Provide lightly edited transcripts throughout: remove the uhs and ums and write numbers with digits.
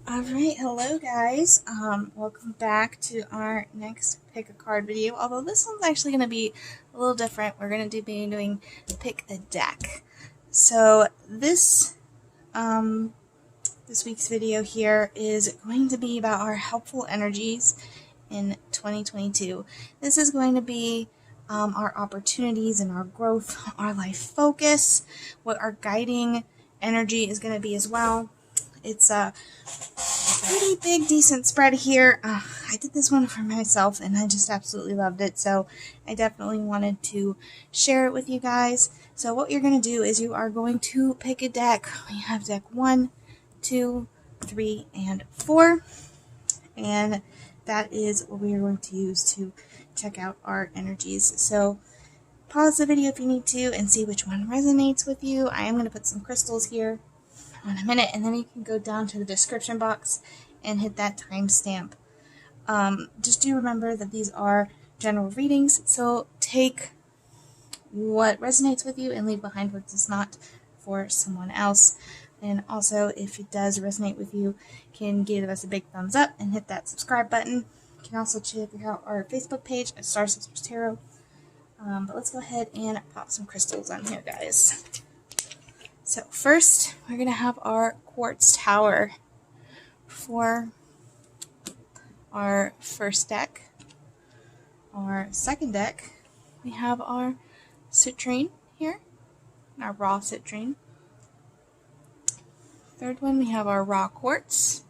Alright, hello guys. Welcome back to our next pick a card video. Although this one's actually going to be a little different. We're going to be doing pick a deck. So this week's video here is going to be about our helpful energies in 2022. This is going to be our opportunities and our growth, our life focus, what our guiding energy is going to be as well. It's a pretty big, decent spread here. I did this one for myself and I just absolutely loved it, so I definitely wanted to share it with you guys. So what you're going to do is you are going to pick a deck. We have deck 1, 2, 3, and 4, and that is what we are going to use to check out our energies. So pause the video if you need to and see which one resonates with you. I am going to put some crystals here in a minute, and then you can go down to the description box and hit that timestamp. Just do remember that these are general readings, so take what resonates with you and leave behind what does not for someone else. And also, if it does resonate with you, can give us a big thumbs up and hit that subscribe button. You can also check out our Facebook page at Star Sisters Tarot. But let's go ahead and pop some crystals on here, guys. So first, we're going to have our quartz tower for our first deck. Our second deck, we have our citrine here, our raw citrine. Third one, we have our raw quartz.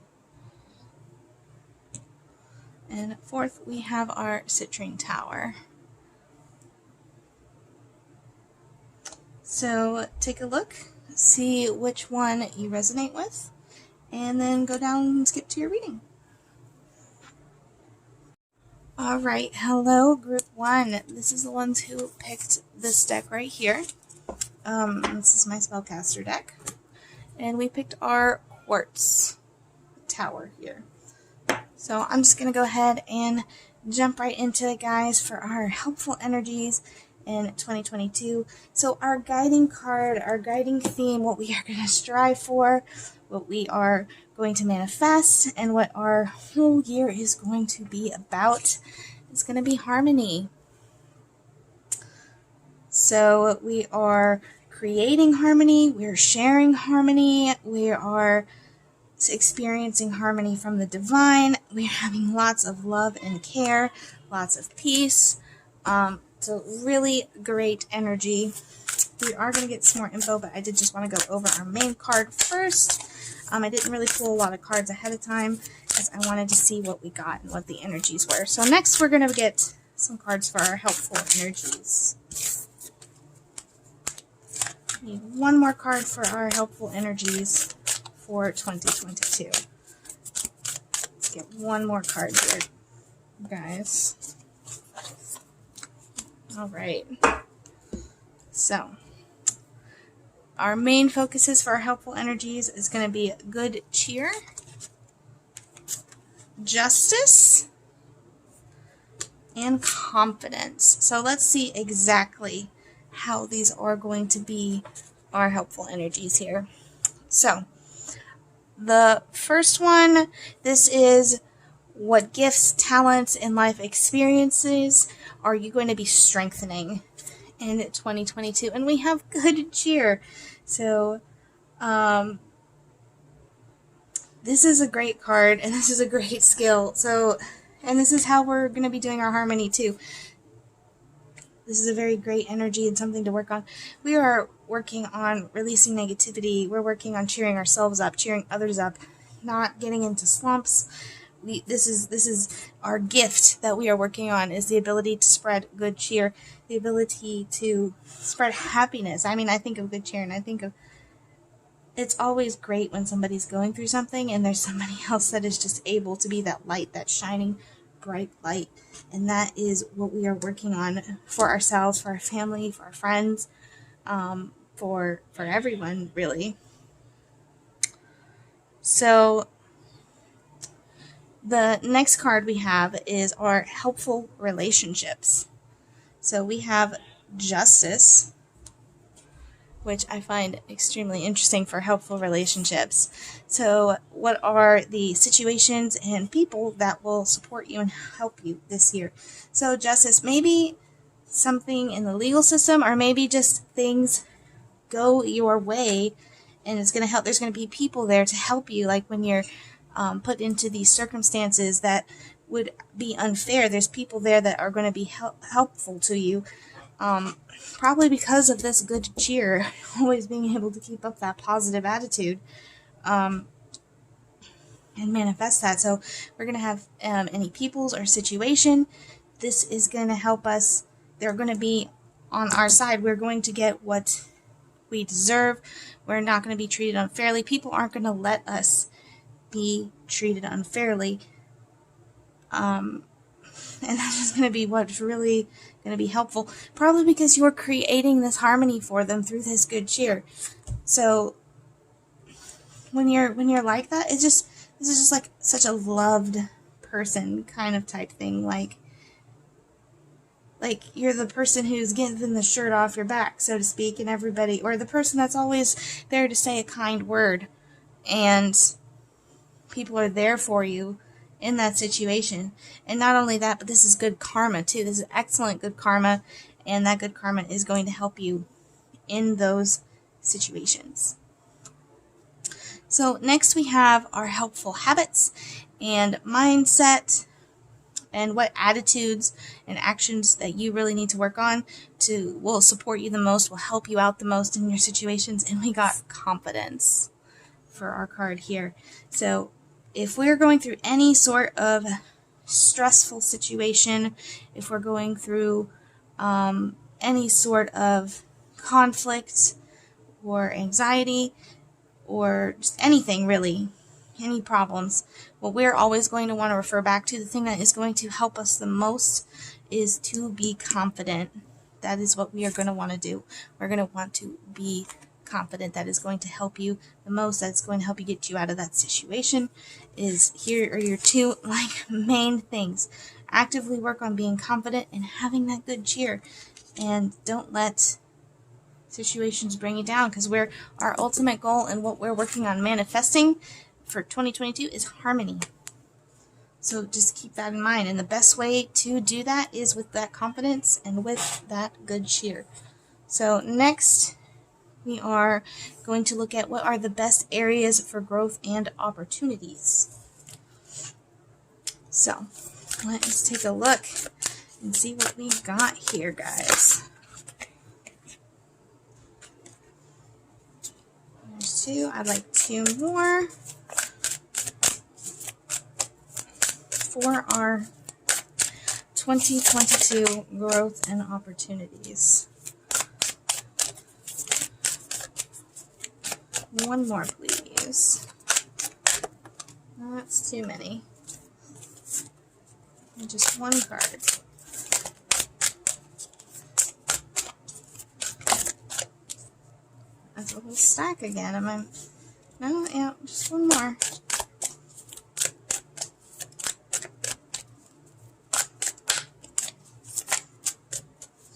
And fourth, we have our citrine tower. So take a look, see which one you resonate with, and then go down and skip to your reading. Alright, hello group 1. This is the ones who picked this deck right here. This is my spellcaster deck. And we picked our quartz tower here. So I'm just going to go ahead and jump right into it, guys, for our helpful energies in 2022. So our guiding card, our guiding theme, what we are going to strive for, what we are going to manifest, and what our whole year is going to be about is going to be harmony. So we are creating harmony, we're sharing harmony, we are experiencing harmony from the divine, we're having lots of love and care, lots of peace. So really great energy. We are going to get some more info, but I did just want to go over our main card first. I didn't really pull a lot of cards ahead of time because I wanted to see what we got and what the energies were. So next we're going to get some cards for our helpful energies. We need one more card for our helpful energies for 2022. Let's get one more card here, guys. Alright, so our main focuses for our helpful energies is going to be good cheer, justice, and confidence. So let's see exactly how these are going to be our helpful energies here. So the first one, this is what gifts, talents, and life experiences are you going to be strengthening in 2022? And we have good cheer. So this is a great card, and this is a great skill. So, and this is how we're going to be doing our harmony too. This is a very great energy and something to work on. We are working on releasing negativity. We're working on cheering ourselves up, cheering others up, not getting into slumps. This is our gift that we are working on, is the ability to spread good cheer, the ability to spread happiness. I mean, I think of good cheer and I think of, it's always great when somebody's going through something and there's somebody else that is just able to be that light, that shining bright light. And that is what we are working on for ourselves, for our family, for our friends, for everyone, really. So the next card we have is our helpful relationships. So we have justice, which I find extremely interesting for helpful relationships. So what are the situations and people that will support you and help you this year? So justice, maybe something in the legal system, or maybe just things go your way and it's going to help. There's going to be people there to help you, like when you're put into these circumstances that would be unfair. There's people there that are going to be helpful to you, probably because of this good cheer, always being able to keep up that positive attitude and manifest that. So we're going to have any peoples or situation. This is going to help us. They're going to be on our side. We're going to get what we deserve. We're not going to be treated unfairly. People aren't going to let us be treated unfairly. And that's just going to be what's really going to be helpful. Probably because you're creating this harmony for them through this good cheer. So when you're like that, this is just like such a loved person kind of type thing. Like you're the person who's getting the shirt off your back, so to speak, and everybody, or the person that's always there to say a kind word, and people are there for you in that situation. And not only that, but this is good karma too. This is excellent good karma, and that good karma is going to help you in those situations. So next we have our helpful habits and mindset, and what attitudes and actions that you really need to work on will support you the most, will help you out the most in your situations. And we got confidence for our card here. So if we're going through any sort of stressful situation, if we're going through any sort of conflict or anxiety or just anything really, any problems, what we're always going to want to refer back to, the thing that is going to help us the most, is to be confident. That is what we are going to want to do. We're going to want to be confident. That is going to help you the most. That's going to help you get you out of that situation. Here are your two main things. Actively work on being confident and having that good cheer, and don't let situations bring you down, because our ultimate goal and what we're working on manifesting for 2022 is harmony. So just keep that in mind, and the best way to do that is with that confidence and with that good cheer. So next we are going to look at what are the best areas for growth and opportunities. So let's take a look and see what we got here, guys. There's two. I'd like two more for our 2022 growth and opportunities. One more, please. That's too many. Just one card. That's a whole stack again. No, yeah, just one more.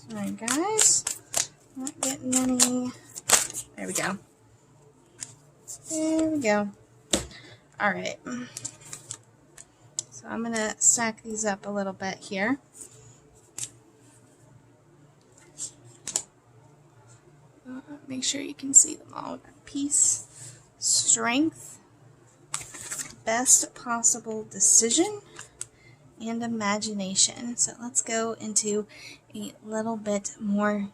Sorry, guys. Not getting any. There we go. There we go. Alright. So I'm going to stack these up a little bit here. Make sure you can see them all. Peace, strength, best possible decision, and imagination. So let's go into a little bit more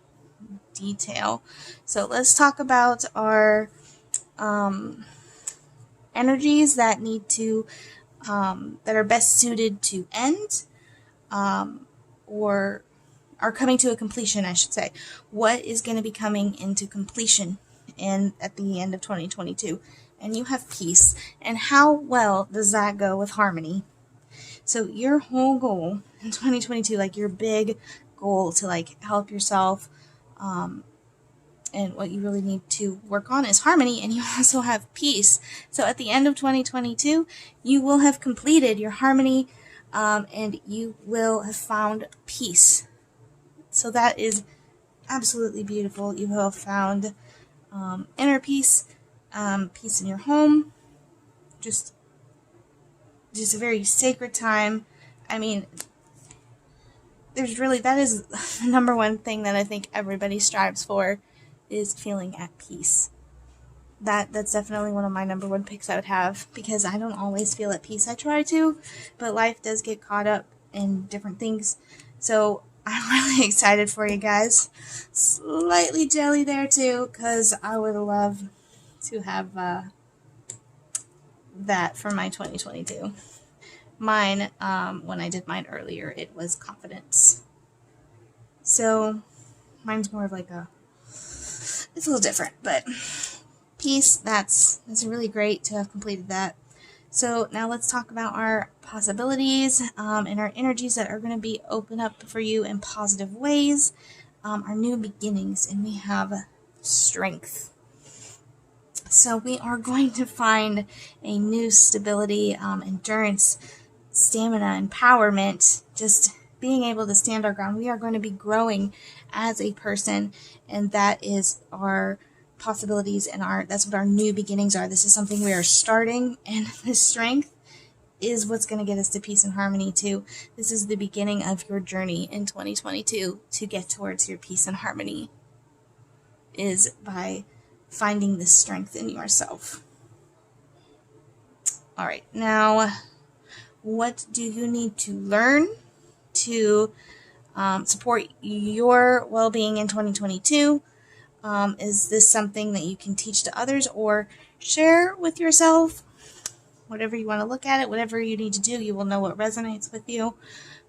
detail. So let's talk about our energies that need to that are best suited to end or are coming to a completion, I should say. What is going to be coming into completion at the end of 2022? And you have peace. And how well does that go with harmony? So your whole goal in 2022, like your big goal to help yourself, and what you really need to work on is harmony, and you also have peace. So at the end of 2022, you will have completed your harmony, and you will have found peace. So that is absolutely beautiful. You will have found inner peace, peace in your home, just a very sacred time. I mean, that is the number one thing that I think everybody strives for, is feeling at peace. That's definitely one of my number one picks I would have, because I don't always feel at peace. I try to, but life does get caught up in different things. So I'm really excited for you guys. Slightly jelly there too, because I would love to have that for my 2022. Mine, when I did mine earlier, it was confidence. So mine's more of like it's a little different, but peace, that's really great to have completed that. So now let's talk about our possibilities and our energies that are going to be open up for you in positive ways. Our new beginnings, and we have strength. So we are going to find a new stability, endurance, stamina, empowerment, just being able to stand our ground. We are going to be growing as a person, and that is our possibilities, and that's what our new beginnings are. This is something we are starting, and this strength is what's going to get us to peace and harmony too. This is the beginning of your journey in 2022 to get towards your peace and harmony, is by finding this strength in yourself. All right, now what do you need to learn to support your well-being in 2022? Is this something that you can teach to others or share with yourself? Whatever you want to look at it, whatever you need to do, you will know what resonates with you.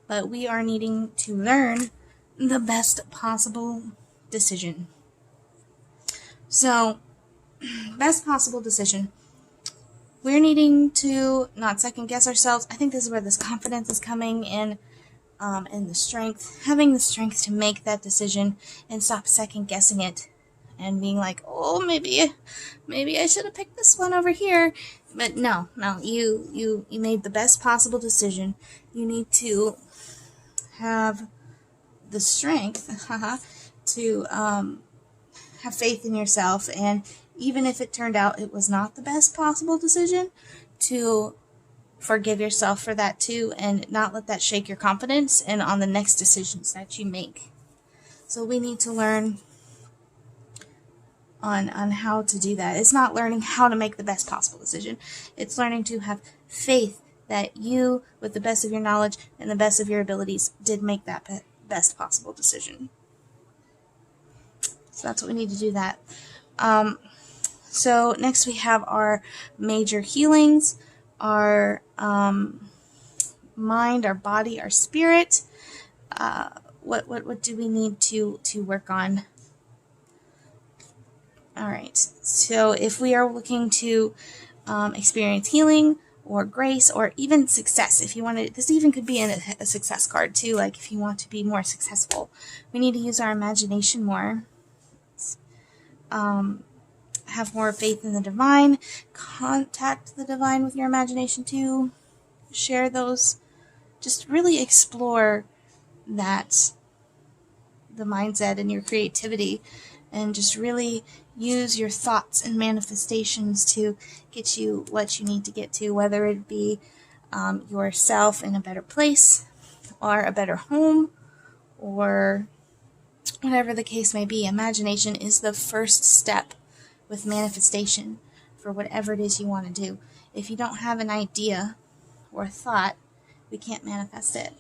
But we are needing to learn the best possible decision. So, best possible decision. We're needing to not second guess ourselves. I think this is where this confidence is coming in, and the strength, having the strength to make that decision and stop second guessing it and being like, oh, maybe I should have picked this one over here. But no, you made the best possible decision. You need to have the strength to have faith in yourself, and even if it turned out it was not the best possible decision, to forgive yourself for that too, and not let that shake your confidence and on the next decisions that you make. So we need to learn on how to do that. It's not learning how to make the best possible decision. It's learning to have faith that you, with the best of your knowledge and the best of your abilities, did make that best possible decision. So that's what we need to do that. So next we have our major healings, our mind, our body, our spirit. What do we need to work on? All right. So if we are looking to experience healing or grace or even success, if you want to, this even could be a success card too. Like if you want to be more successful, we need to use our imagination more. Have more faith in the divine, contact the divine with your imagination too, share those, just really explore that, the mindset and your creativity, and just really use your thoughts and manifestations to get you what you need to get to, whether it be yourself in a better place or a better home or whatever the case may be. Imagination is the first step with manifestation for whatever it is you want to do. If you don't have an idea or a thought, we can't manifest it.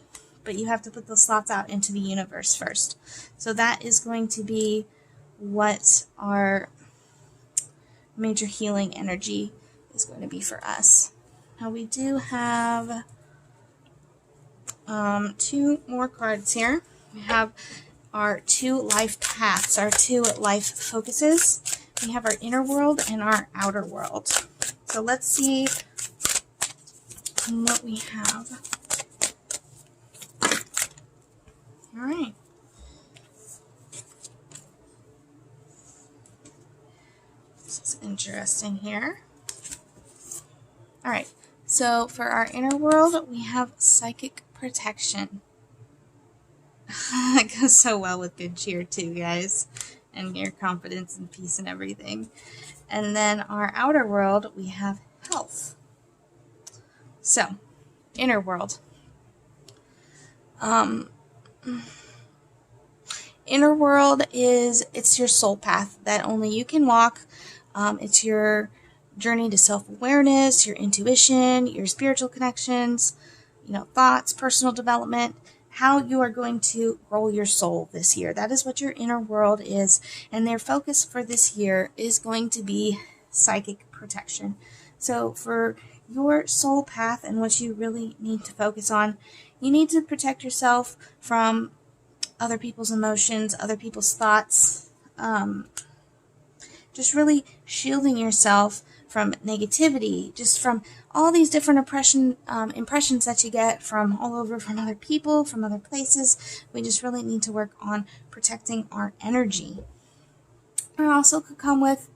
But you have to put those thoughts out into the universe first. So that is going to be what our major healing energy is going to be for us. Now we do have 2 more cards here. We have our 2 life paths, our 2 life focuses. We have our inner world and our outer world. So let's see what we have. All right. This is interesting here. All right. So for our inner world, we have psychic protection. That goes so well with good cheer too, guys. and your confidence and peace and everything. And then our outer world, we have health. So, inner world. Inner world it's your soul path that only you can walk. It's your journey to self-awareness, your intuition, your spiritual connections, thoughts, personal development, how you are going to grow your soul this year. That is what your inner world is. And their focus for this year is going to be psychic protection. So for your soul path and what you really need to focus on, you need to protect yourself from other people's emotions, other people's thoughts, just really shielding yourself from negativity, just from all these different impressions that you get from all over, from other people, from other places. We just really need to work on protecting our energy. It also could come with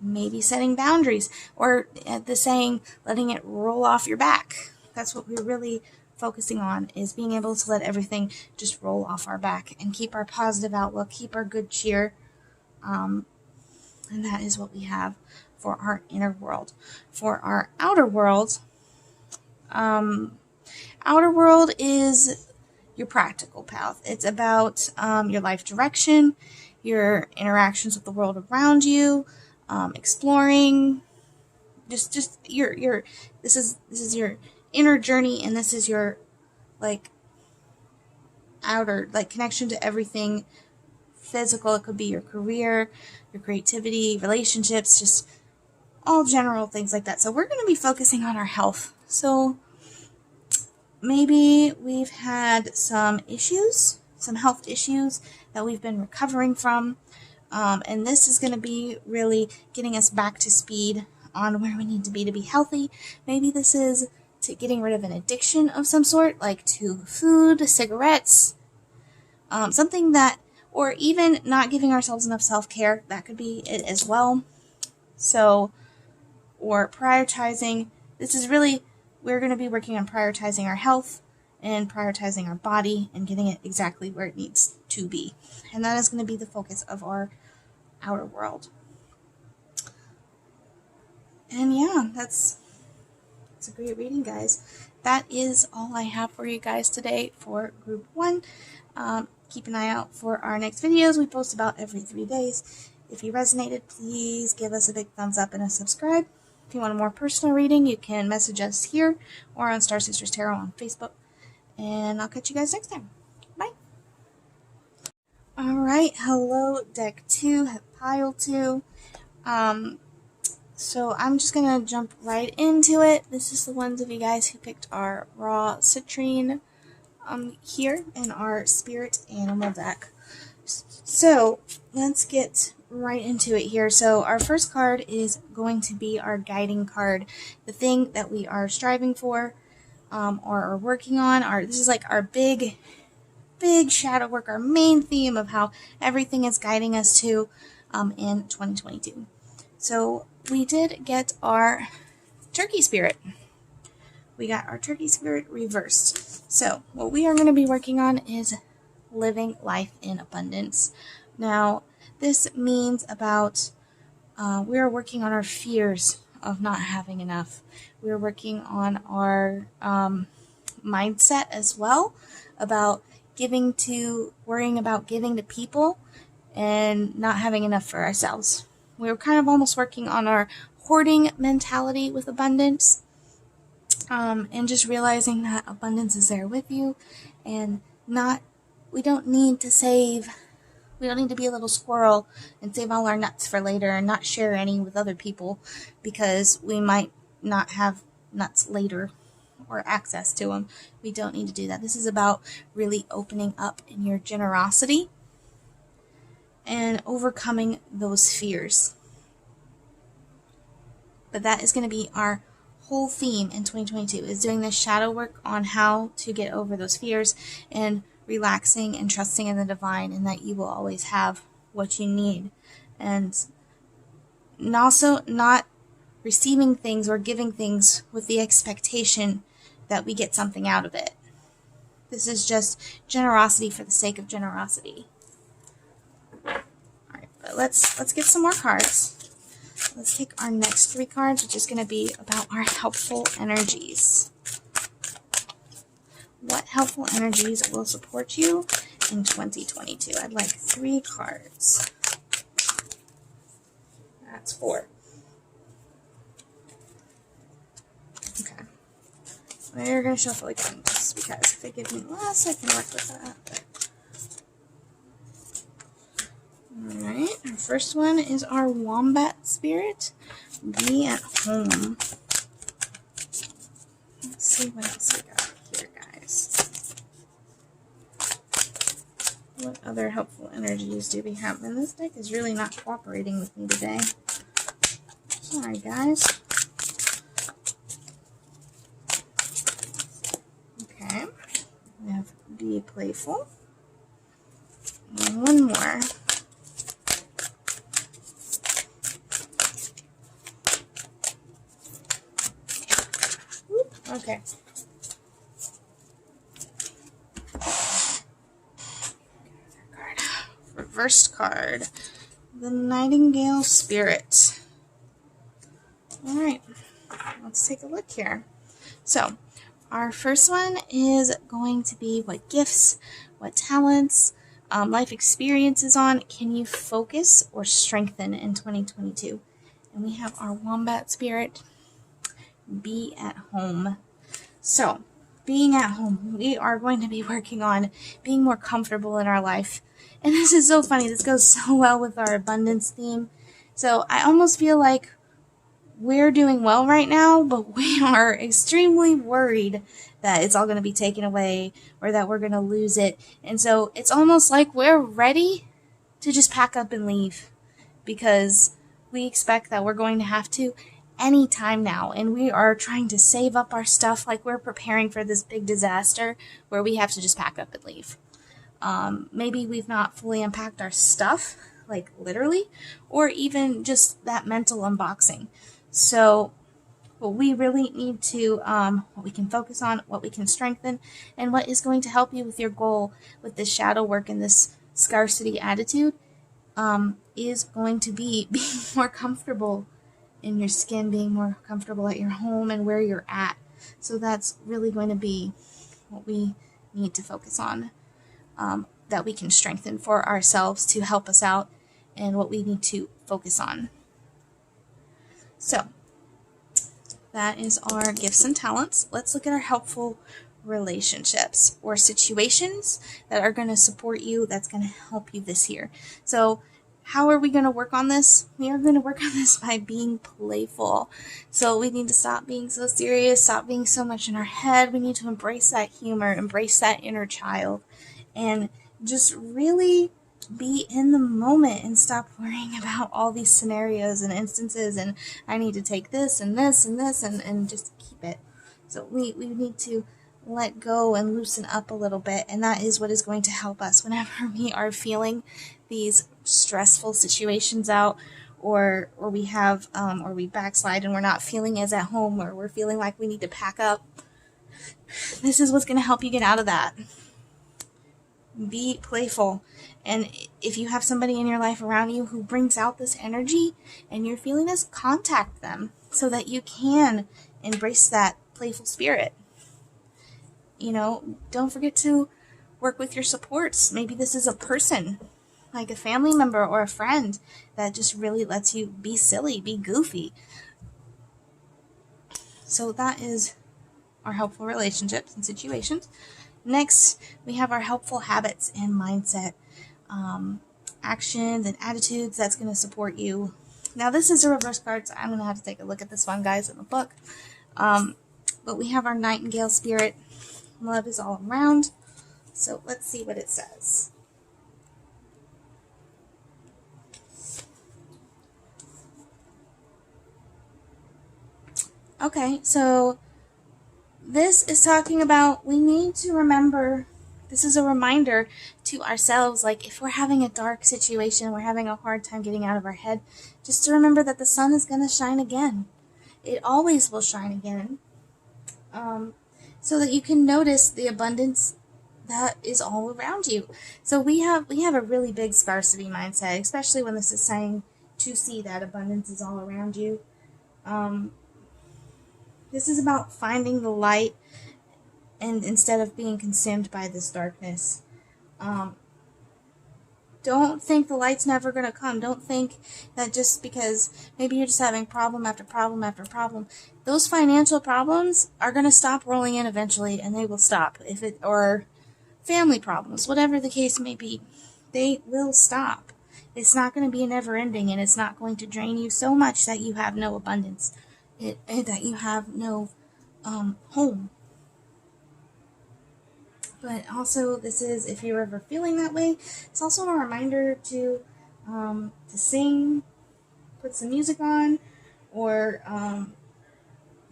maybe setting boundaries, or the saying, letting it roll off your back. That's what we're really focusing on, is being able to let everything just roll off our back and keep our positive outlook, keep our good cheer. And that is what we have for our inner world. For our outer world is your practical path. It's about your life direction, your interactions with the world around you, exploring, just your this is your inner journey, and this is your outer connection to everything physical. It could be your career, your creativity, relationships, just all general things like that. So we're going to be focusing on our health. So maybe we've had some health issues that we've been recovering from. And this is going to be really getting us back to speed on where we need to be healthy. Maybe this is to getting rid of an addiction of some sort, like to food, cigarettes, something that, or even not giving ourselves enough self-care. That could be it as well. So, or prioritizing. This is really, we're going to be working on prioritizing our health and prioritizing our body and getting it exactly where it needs to be. And that is going to be the focus of our outer world. And yeah, it's a great reading, guys. That is all I have for you guys today for group 1. Keep an eye out for our next videos. We post about every 3 days. If you resonated, please give us a big thumbs up and a subscribe. If you want a more personal reading, you can message us here or on Star Sisters Tarot on Facebook. And I'll catch you guys next time. Bye. Alright, hello, deck 2, pile 2. So I'm just going to jump right into it. This is the ones of you guys who picked our raw citrine here in our spirit animal deck. So let's get right into it here. So our first card is going to be our guiding card, the thing that we are striving for or are working on. This is like our big shadow work, our main theme of how everything is guiding us to in 2022. So we did get our turkey spirit. We got our turkey spirit reversed. So what we are going to be working on is living life in abundance. Now, this means about we are working on our fears of not having enough. We're working on our mindset as well, about worrying about giving to people and not having enough for ourselves. We're kind of almost working on our hoarding mentality with abundance, and just realizing that abundance is there with you, and we don't need to be a little squirrel and save all our nuts for later and not share any with other people because we might not have nuts later or access to them. We don't need to do that. This is about really opening up in your generosity and overcoming those fears. But that is going to be our whole theme in 2022, is doing this shadow work on how to get over those fears and relaxing and trusting in the divine, and that you will always have what you need. And also not receiving things or giving things with the expectation that we get something out of it. This is just generosity for the sake of generosity. Alright, But let's get some more cards. Let's take our next 3 cards, which is going to be about our helpful energies. What helpful energies will support you in 2022? I'd like 3 cards. That's 4. Okay. We're going to shuffle again, just because if they give me less, I can work with that. Alright, our first one is our wombat spirit. Be at home. Let's see what else we got here, guys. What other helpful energies do we have? And this deck is really not cooperating with me today. Sorry, guys. Okay, we have be playful. And one more. Okay. Reversed card. The Nightingale Spirit. Alright. Let's take a look here. So, our first one is going to be what gifts, what talents, life experiences on can you focus or strengthen in 2022? And we have our wombat spirit. Be at home. So, being at home, we are going to be working on being more comfortable in our life. And this is so funny. This goes so well with our abundance theme. So, I almost feel like we're doing well right now, but we are extremely worried that it's all going to be taken away or that we're going to lose it. And so, it's almost like we're ready to just pack up and leave because we expect that we're going to have to any time now, and we are trying to save up our stuff like we're preparing for this big disaster where we have to just pack up and leave. Maybe we've not fully unpacked our stuff, like literally, or even just that mental unboxing. So what we really need to, what we can focus on, what we can strengthen, and what is going to help you with your goal with this shadow work and this scarcity attitude, is going to be being more comfortable in your skin, being more comfortable at your home and where you're at. So that's really going to be what we need to focus on, that we can strengthen for ourselves to help us out, and what we need to focus on. So that is our gifts and talents. Let's look at our helpful relationships or situations that are going to support you, that's going to help you this year. So how are we going to work on this? We are going to work on this by being playful. So we need to stop being so serious, stop being so much in our head. We need to embrace that humor, embrace that inner child, and just really be in the moment and stop worrying about all these scenarios and instances and I need to take this and this and this and just keep it. So we need to let go and loosen up a little bit, and that is what is going to help us whenever we are feeling these stressful situations out, or we have or we backslide and we're not feeling as at home, or we're feeling like we need to pack up. This is what's going to help you get out of that. Be playful, and if you have somebody in your life around you who brings out this energy and you're feeling this, contact them so that you can embrace that playful spirit. You know, don't forget to work with your supports. Maybe this is a person, like a family member or a friend, that just really lets you be silly, be goofy. So that is our helpful relationships and situations. Next, we have our helpful habits and mindset, actions and attitudes that's going to support you. Now, this is a reverse card, so I'm going to have to take a look at this one, guys, in the book. But we have our Nightingale Spirit. Love is all around. So let's see what it says. Okay, so this is talking about we need to remember, this is a reminder to ourselves, like if we're having a dark situation, we're having a hard time getting out of our head, just to remember that the sun is going to shine again. It always will shine again. So that you can notice the abundance that is all around you. So we have a really big scarcity mindset, especially when this is saying to see that abundance is all around you. This is about finding the light, and instead of being consumed by this darkness. Don't think the light's never going to come. Don't think that just because maybe you're just having problem after problem after problem, those financial problems are going to stop rolling in eventually, and they will stop. Or family problems, whatever the case may be, they will stop. It's not going to be never ending, and it's not going to drain you so much that you have no abundance, that you have no home. But also, this is, if you're ever feeling that way, it's also a reminder to sing, put some music on, or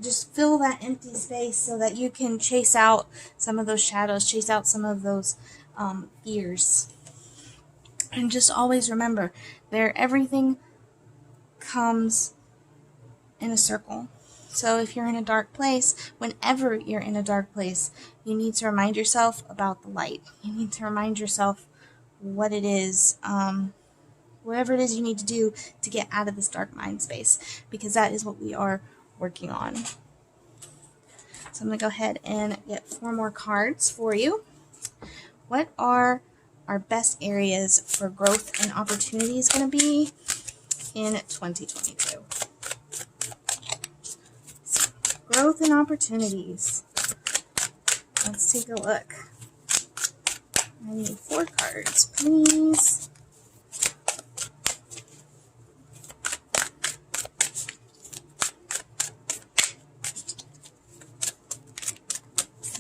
just fill that empty space so that you can chase out some of those shadows, chase out some of those fears. And just always remember, everything comes in a circle. So if you're in a dark place, whenever you're in a dark place, you need to remind yourself about the light. You need to remind yourself what it is, whatever it is you need to do to get out of this dark mind space, because that is what we are working on. So I'm going to go ahead and get 4 more cards for you. What are our best areas for growth and opportunities going to be in 2022? Growth and opportunities. Let's take a look. I need 4 cards, please.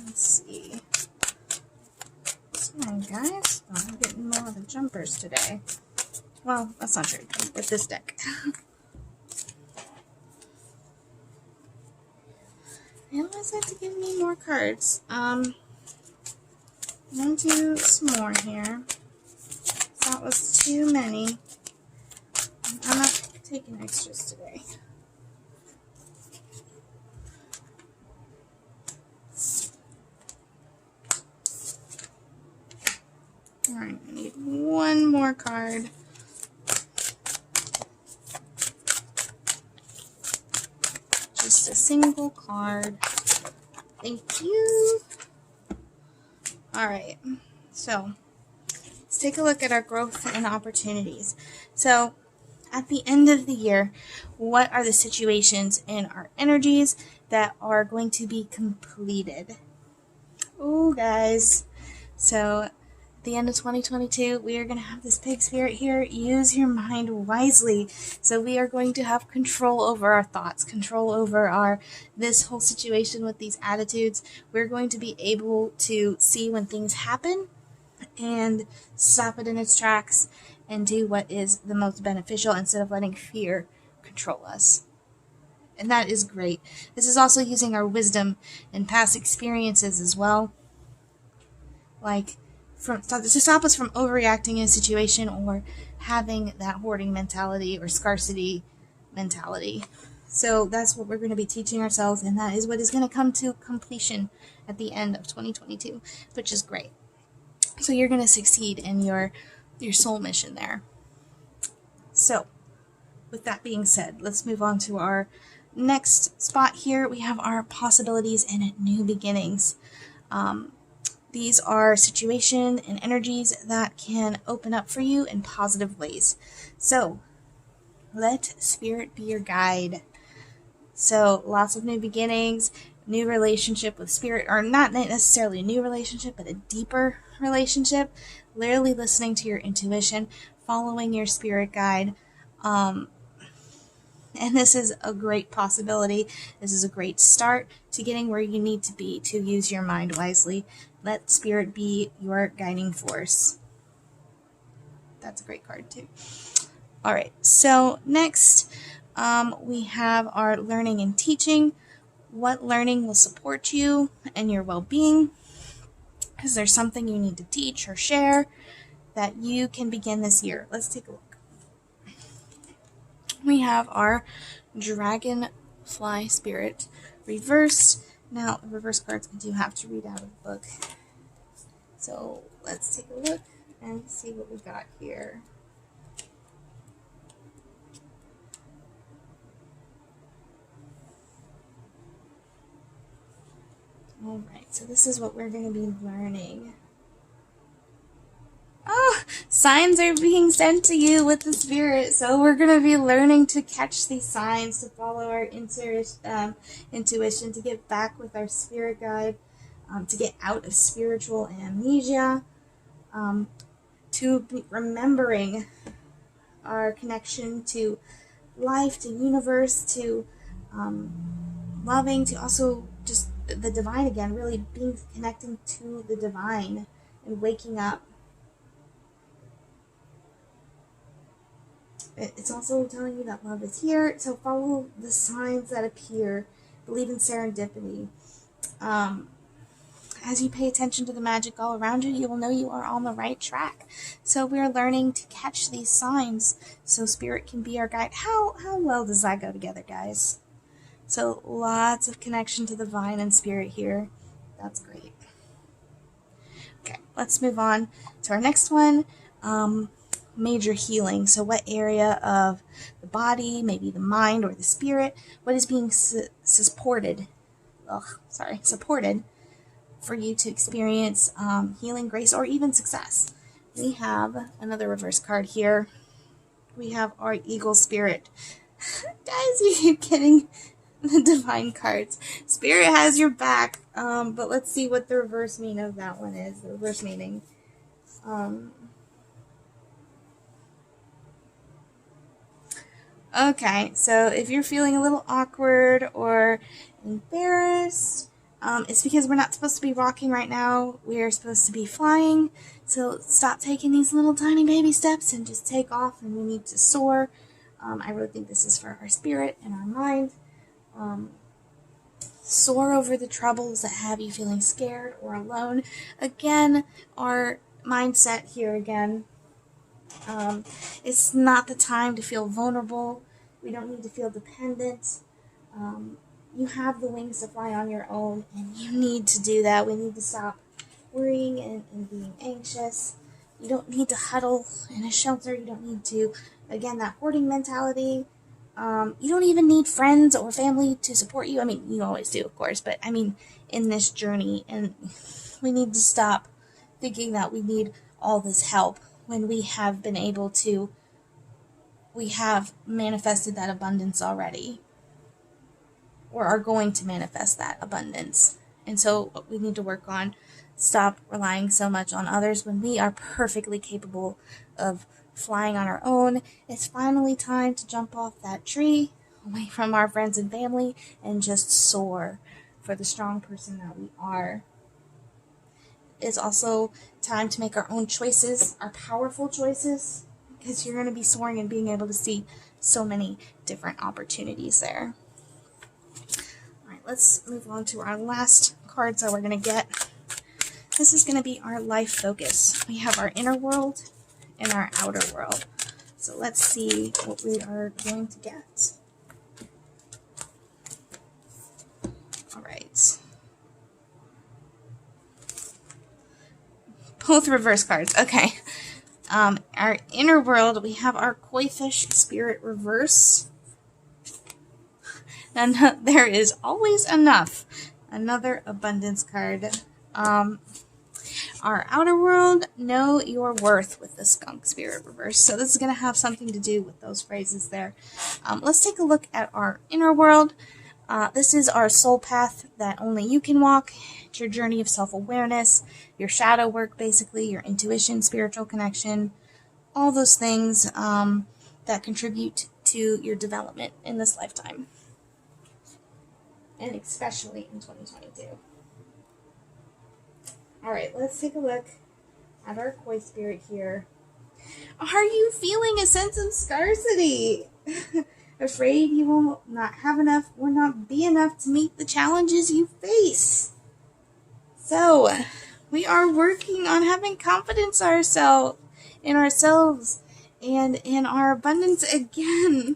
Let's see. Sorry, guys. Oh, I'm getting more of the jumpers today. Well, that's not true with this deck. They always have to give me more cards. I'm going to do some more here. That was too many. I'm not taking extras today. Alright, I need 1 more card. Just a single card. Thank you. Alright, so let's take a look at our growth and opportunities. So, at the end of the year, what are the situations in our energies that are going to be completed? Oh, guys. So, at the end of 2022, we are going to have this big spirit here. Use your mind wisely. So we are going to have control over our thoughts, control over this whole situation with these attitudes. We're going to be able to see when things happen and stop it in its tracks and do what is the most beneficial instead of letting fear control us. And that is great. This is also using our wisdom and past experiences as well. To stop us from overreacting in a situation or having that hoarding mentality or scarcity mentality. So that's what we're going to be teaching ourselves, and that is what is going to come to completion at the end of 2022, which is great. So you're going to succeed in your soul mission there. So, with that being said, let's move on to our next spot here. We have our possibilities and new beginnings. These are situations and energies that can open up for you in positive ways. So, let Spirit be your guide. So, lots of new beginnings, new relationship with Spirit, or not necessarily a new relationship, but a deeper relationship. Literally listening to your intuition, following your Spirit guide. And this is a great possibility. This is a great start to getting where you need to be to use your mind wisely. Let Spirit be your guiding force. That's a great card too. Alright, so next we have our learning and teaching. What learning will support you and your well-being? Is there something you need to teach or share that you can begin this year? Let's take a look. We have our Dragonfly Spirit reversed. Now, the reverse cards I do have to read out of the book. So let's take a look and see what we got here. Alright, so this is what we're going to be learning. Oh, signs are being sent to you with the Spirit. So we're going to be learning to catch these signs, to follow our intuition, to get back with our spirit guide, to get out of spiritual amnesia, to be remembering our connection to life, to universe, to loving, to also just the divine again, really being connecting to the divine and waking up. It's also telling you that love is here, so follow the signs that appear. Believe in serendipity. As you pay attention to the magic all around you, you will know you are on the right track. So we're learning to catch these signs so Spirit can be our guide. How well does that go together, guys? So lots of connection to the divine and Spirit here. That's great. Okay, let's move on to our next one. Major healing. So what area of the body, maybe the mind or the spirit, what is being supported for you to experience healing, grace, or even success? We have another reverse card here. We have our eagle spirit. Guys, you keep getting the divine cards. Spirit has your back, but let's see what the reverse meaning of that one is. The reverse meaning. Okay, so if you're feeling a little awkward or embarrassed, it's because we're not supposed to be rocking right now. We're supposed to be flying. So stop taking these little tiny baby steps and just take off, and we need to soar. I really think this is for our spirit and our mind. Soar over the troubles that have you feeling scared or alone. Again, our mindset here again. It's not the time to feel vulnerable. We don't need to feel dependent. You have the wings to fly on your own, and you need to do that. We need to stop worrying and being anxious. You don't need to huddle in a shelter. You don't need to, again, that hoarding mentality. You don't even need friends or family to support you. I mean, you always do, of course, but I mean, in this journey, and we need to stop thinking that we need all this help when we have been able to, we have manifested that abundance already, or are going to manifest that abundance. And so we need to work on stop relying so much on others when we are perfectly capable of flying on our own. It's finally time to jump off that tree, away from our friends and family, and just soar for the strong person that we are. It's also time to make our own choices, our powerful choices, because you're going to be soaring and being able to see so many different opportunities there. All right, let's move on to our last cards that we're going to get. This is going to be our life focus. We have our inner world and our outer world. So let's see what we are going to get. All right. Both reverse cards. Okay. Our inner world, we have our koi fish spirit reverse. And there is always enough. Another abundance card. Our outer world, know your worth with the skunk spirit reverse. So this is going to have something to do with those phrases there. Let's take a look at our inner world. This is our soul path that only you can walk. It's your journey of self-awareness, your shadow work, basically, your intuition, spiritual connection, all those things that contribute to your development in this lifetime, and especially in 2022. All right, let's take a look at our koi spirit here. Are you feeling a sense of scarcity? Afraid you will not have enough or not be enough to meet the challenges you face? So, we are working on having confidence in ourselves and in our abundance again.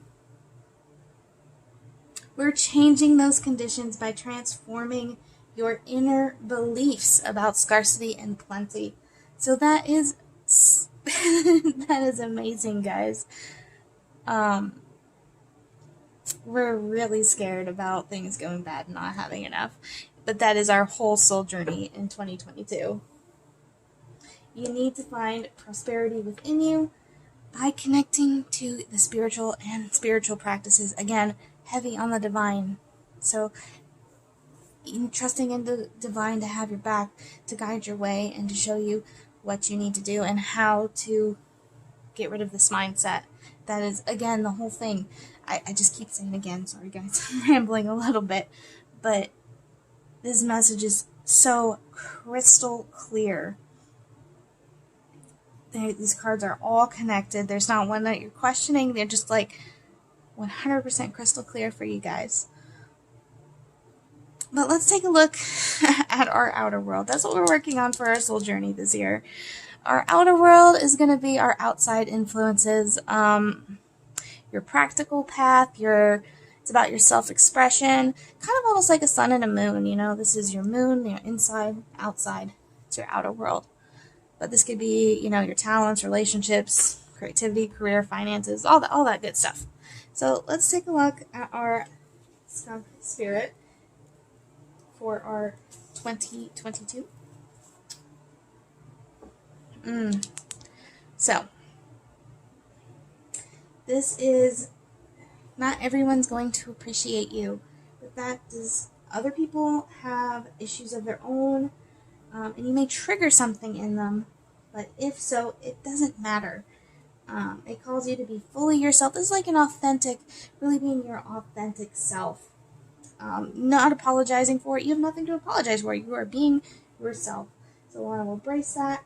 We're changing those conditions by transforming your inner beliefs about scarcity and plenty. So that is that is amazing, guys. We're really scared about things going bad and not having enough, but that is our whole soul journey in 2022. You need to find prosperity within you by connecting to the spiritual and spiritual practices. Again, heavy on the divine. So trusting in the divine to have your back, to guide your way, and to show you what you need to do and how to get rid of this mindset. That is, again, the whole thing. I just keep saying again, sorry guys, I'm rambling a little bit, but this message is so crystal clear. These cards are all connected. There's not one that you're questioning. They're just like 100% crystal clear for you guys. But let's take a look at our outer world. That's what we're working on for our soul journey this year. Our outer world is going to be our outside influences, your practical path, it's about your self-expression, kind of almost like a sun and a moon, you know, this is your moon, your inside, outside, it's your outer world. But this could be, you know, your talents, relationships, creativity, career, finances, all that good stuff. So let's take a look at our skunk spirit for our 2022. So this is, not everyone's going to appreciate you, but that is, other people have issues of their own, and you may trigger something in them, but if so, it doesn't matter. It calls you to be fully yourself. This is like an authentic, really being your authentic self. Not apologizing for it. You have nothing to apologize for. You are being yourself. So I want to embrace that.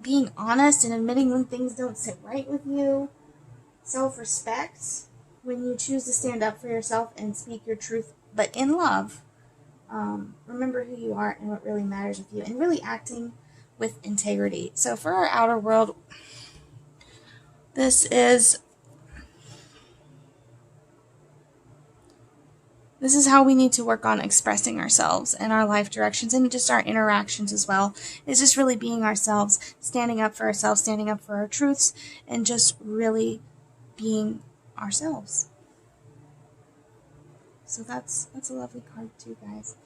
Being honest and admitting when things don't sit right with you. Self-respect, when you choose to stand up for yourself and speak your truth, but in love. Remember who you are and what really matters with you, and really acting with integrity. So for our outer world, this is how we need to work on expressing ourselves and our life directions and just our interactions as well. It's just really being ourselves, standing up for ourselves, standing up for our truths, and just really being ourselves. So that's a lovely card too, guys.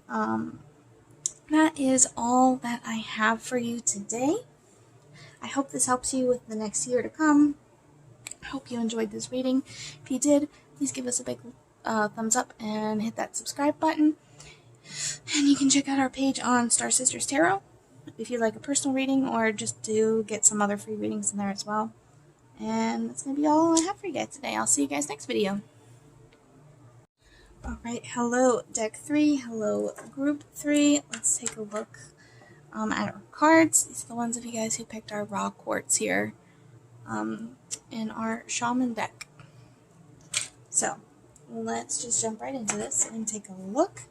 That is all that I have for you today. I hope this helps you with the next year to come. I hope you enjoyed this reading. If you did, please give us a big thumbs up and hit that subscribe button. And you can check out our page on Star Sisters Tarot if you'd like a personal reading or just to get some other free readings in there as well. And that's going to be all I have for you guys today. I'll see you guys next video. Alright, hello deck 3, hello group 3. Let's take a look at our cards. These are the ones of you guys who picked our raw quartz here in our shaman deck. So let's just jump right into this and take a look.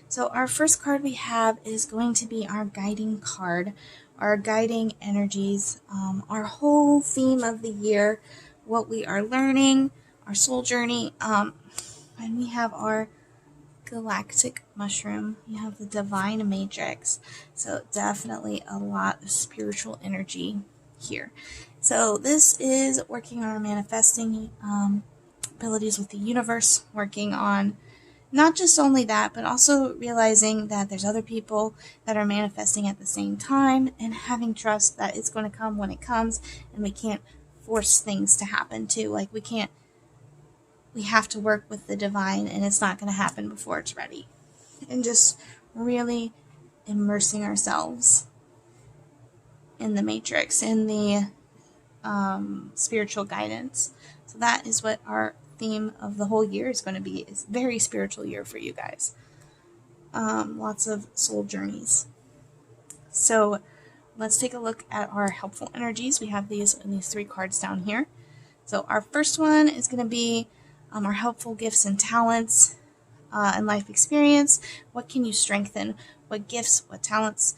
So our first card we have is going to be our guiding card, our guiding energies, our whole theme of the year, what we are learning, our soul journey, and we have our galactic mushroom. You have the divine matrix. So definitely a lot of spiritual energy here. So this is working on our manifesting abilities with the universe, working on not just only that, but also realizing that there's other people that are manifesting at the same time and having trust that it's going to come when it comes, and we can't force things to happen too. Like we have to work with the divine, and it's not going to happen before it's ready. And just really immersing ourselves in the matrix, in the spiritual guidance. So that is what our theme of the whole year is going to be. It's a very spiritual year for you guys. Lots of soul journeys. So let's take a look at our helpful energies. We have these 3 cards down here. So our first one is going to be our helpful gifts and talents and life experience. What can you strengthen? What gifts, what talents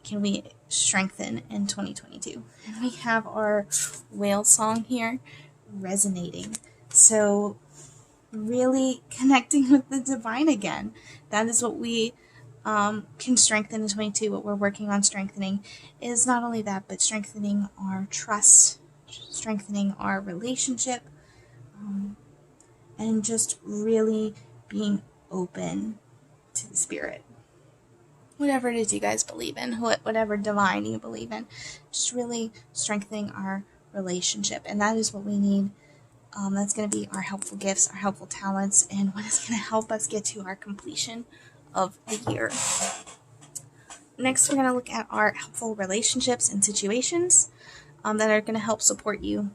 can we strengthen in 2022? And we have our whale song here, resonating. So really connecting with the divine again. That is what we can strengthen in 22. What we're working on strengthening is not only that, but strengthening our trust, strengthening our relationship, and just really being open to the spirit. Whatever it is you guys believe in, whatever divine you believe in, just really strengthening our relationship. And that is what we need. That's going to be our helpful gifts, our helpful talents, and what is going to help us get to our completion of the year. Next, we're going to look at our helpful relationships and situations that are going to help support you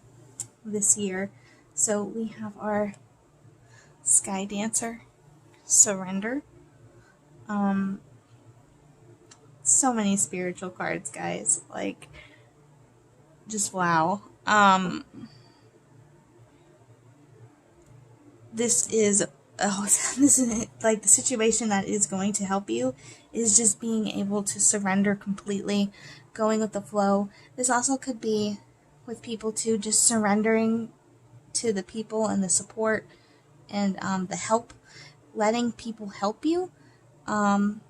this year. So we have our Sky Dancer, Surrender. So many spiritual cards, guys. Like, just wow. This is like the situation that is going to help you is just being able to surrender completely, going with the flow. This also could be with people too, just surrendering to the people and the support and the help, letting people help you, and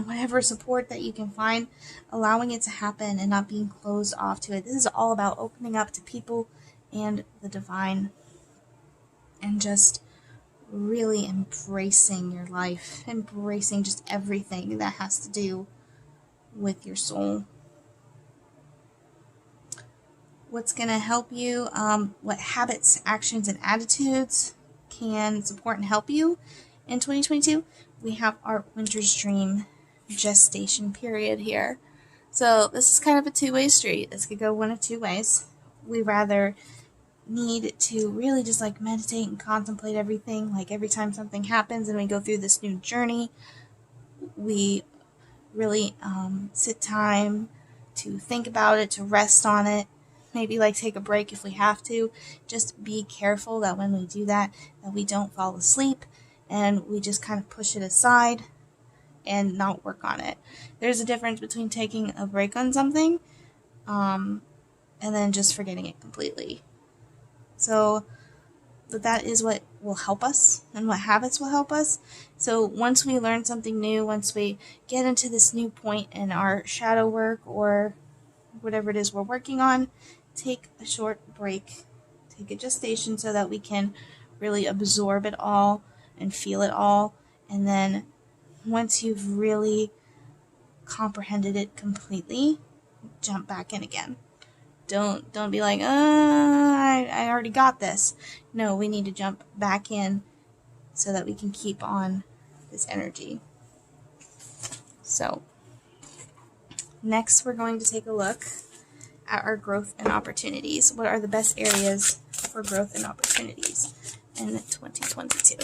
whatever support that you can find, allowing it to happen and not being closed off to it. This is all about opening up to people and the divine and just really embracing your life, embracing just everything that has to do with your soul. What's going to help you, what habits, actions, and attitudes can support and help you in 2022? We have our Winter's Dream gestation period here. So this is kind of a two-way street. This could go one of two ways. We rather need to really just like meditate and contemplate everything. Like every time something happens and we go through this new journey, we really sit time to think about it, to rest on it, maybe like take a break if we have to. Just be careful that when we do that we don't fall asleep and we just kind of push it aside and not work on it. There's a difference between taking a break on something and then just forgetting it completely. So, but that is what will help us and what habits will help us. So once we learn something new, once we get into this new point in our shadow work or whatever it is we're working on, take a short break, take a gestation so that we can really absorb it all and feel it all. And then once you've really comprehended it completely, jump back in again. Don't be like, I already got this. No, we need to jump back in so that we can keep on this energy. So, next we're going to take a look at our growth and opportunities. What are the best areas for growth and opportunities in 2022?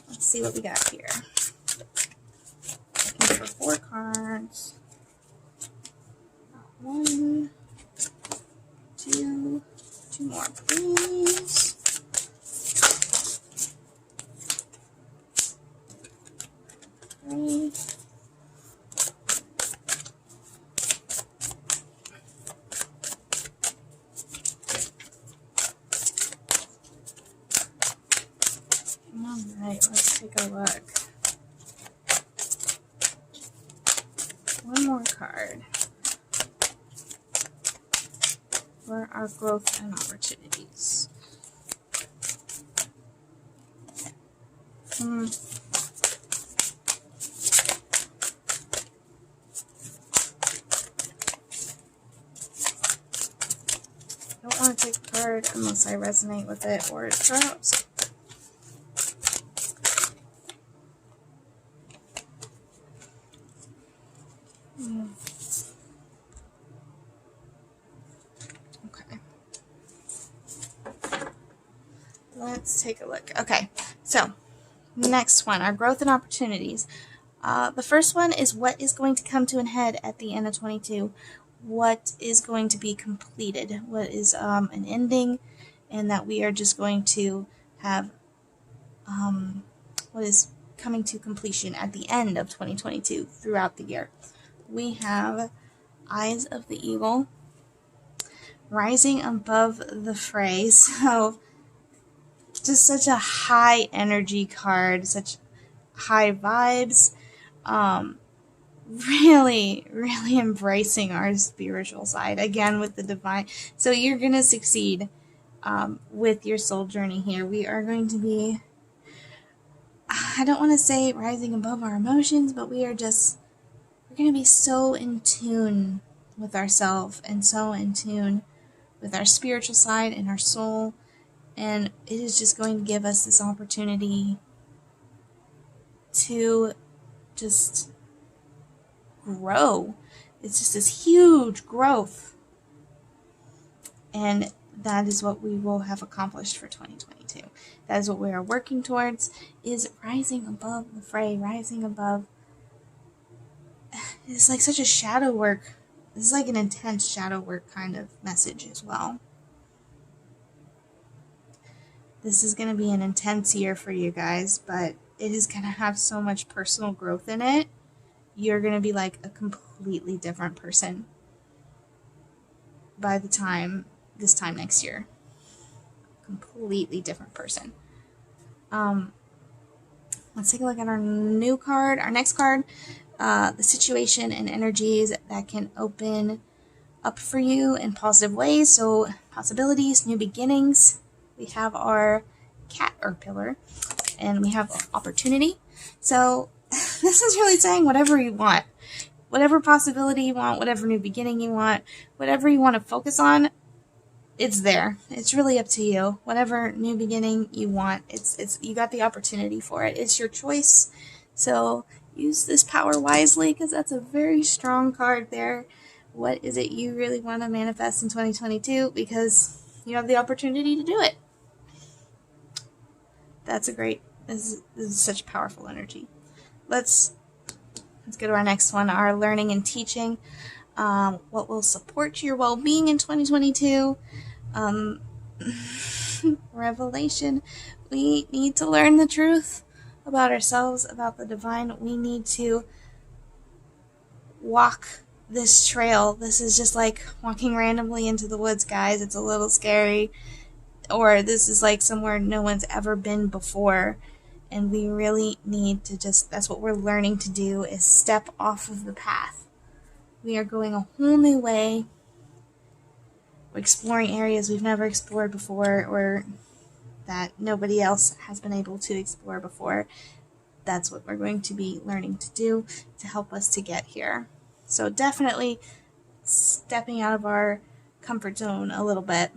Let's see what we got here. Looking for 4 cards. One, two more, please. 3. Alright, let's take a look. One more card for our growth and opportunities. I don't want to take a card unless I resonate with it or it drops. Okay. Let's take a look. Okay, so next one, our growth and opportunities. The first one is what is going to come to an head at the end of 22. What is going to be completed? What is an ending, and that we are just going to have what is coming to completion at the end of 2022 throughout the year. We have Eyes of the Eagle, rising above the fray. So just such a high energy card, such high vibes. Really, really embracing our spiritual side again with the divine. So you're going to succeed with your soul journey here. We are going to be, I don't want to say rising above our emotions, but we're going to be so in tune with ourselves and so in tune with our spiritual side and our soul. And it is just going to give us this opportunity to just grow. It's just this huge growth. And that is what we will have accomplished for 2022. That is what we are working towards, is rising above the fray, rising above. It's like such a shadow work. This is like an intense shadow work kind of message as well. This is going to be an intense year for you guys, but it is going to have so much personal growth in it. You're going to be like a completely different person by this time next year. Completely different person. Let's take a look at our new card. Our next card, the situation and energies that can open up for you in positive ways. So possibilities, new beginnings. We have our cat or pillar, and we have opportunity. So this is really saying whatever you want, whatever possibility you want, whatever new beginning you want, whatever you want to focus on, it's there. It's really up to you. Whatever new beginning you want, it's you got the opportunity for it. It's your choice. So use this power wisely, because that's a very strong card there. What is it you really want to manifest in 2022? Because you have the opportunity to do it. That's a great. This is such powerful energy. Let's go to our next one. Our learning and teaching. What will support your well-being in 2022? Revelation. We need to learn the truth about ourselves, about the divine. We need to walk this trail. This is just like walking randomly into the woods, guys. It's a little scary. Or this is like somewhere no one's ever been before. And we really need to that's what we're learning to do, is step off of the path. We are going a whole new way. We're exploring areas we've never explored before, or that nobody else has been able to explore before. That's what we're going to be learning to do to help us to get here. So definitely stepping out of our comfort zone a little bit.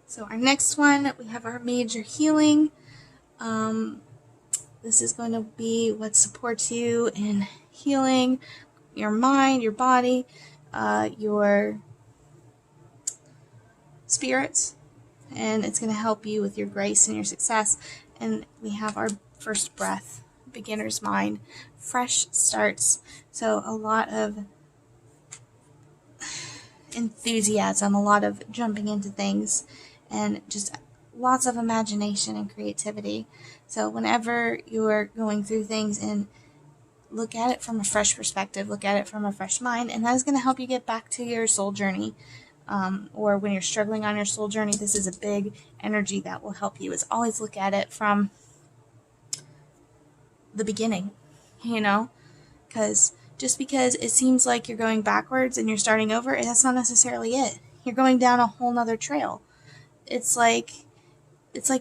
So our next one, we have our major healing. This is going to be what supports you in healing your mind, your body, your spirits, and it's going to help you with your grace and your success. And we have our first breath, beginner's mind, fresh starts. So a lot of enthusiasm, a lot of jumping into things, and just lots of imagination and creativity. So whenever you're going through things, and look at it from a fresh perspective, look at it from a fresh mind, and that is going to help you get back to your soul journey. Or when you're struggling on your soul journey, this is a big energy that will help you. Is always look at it from the beginning, because just because it seems like you're going backwards and you're starting over, that's not necessarily it. You're going down a whole nother trail. It's like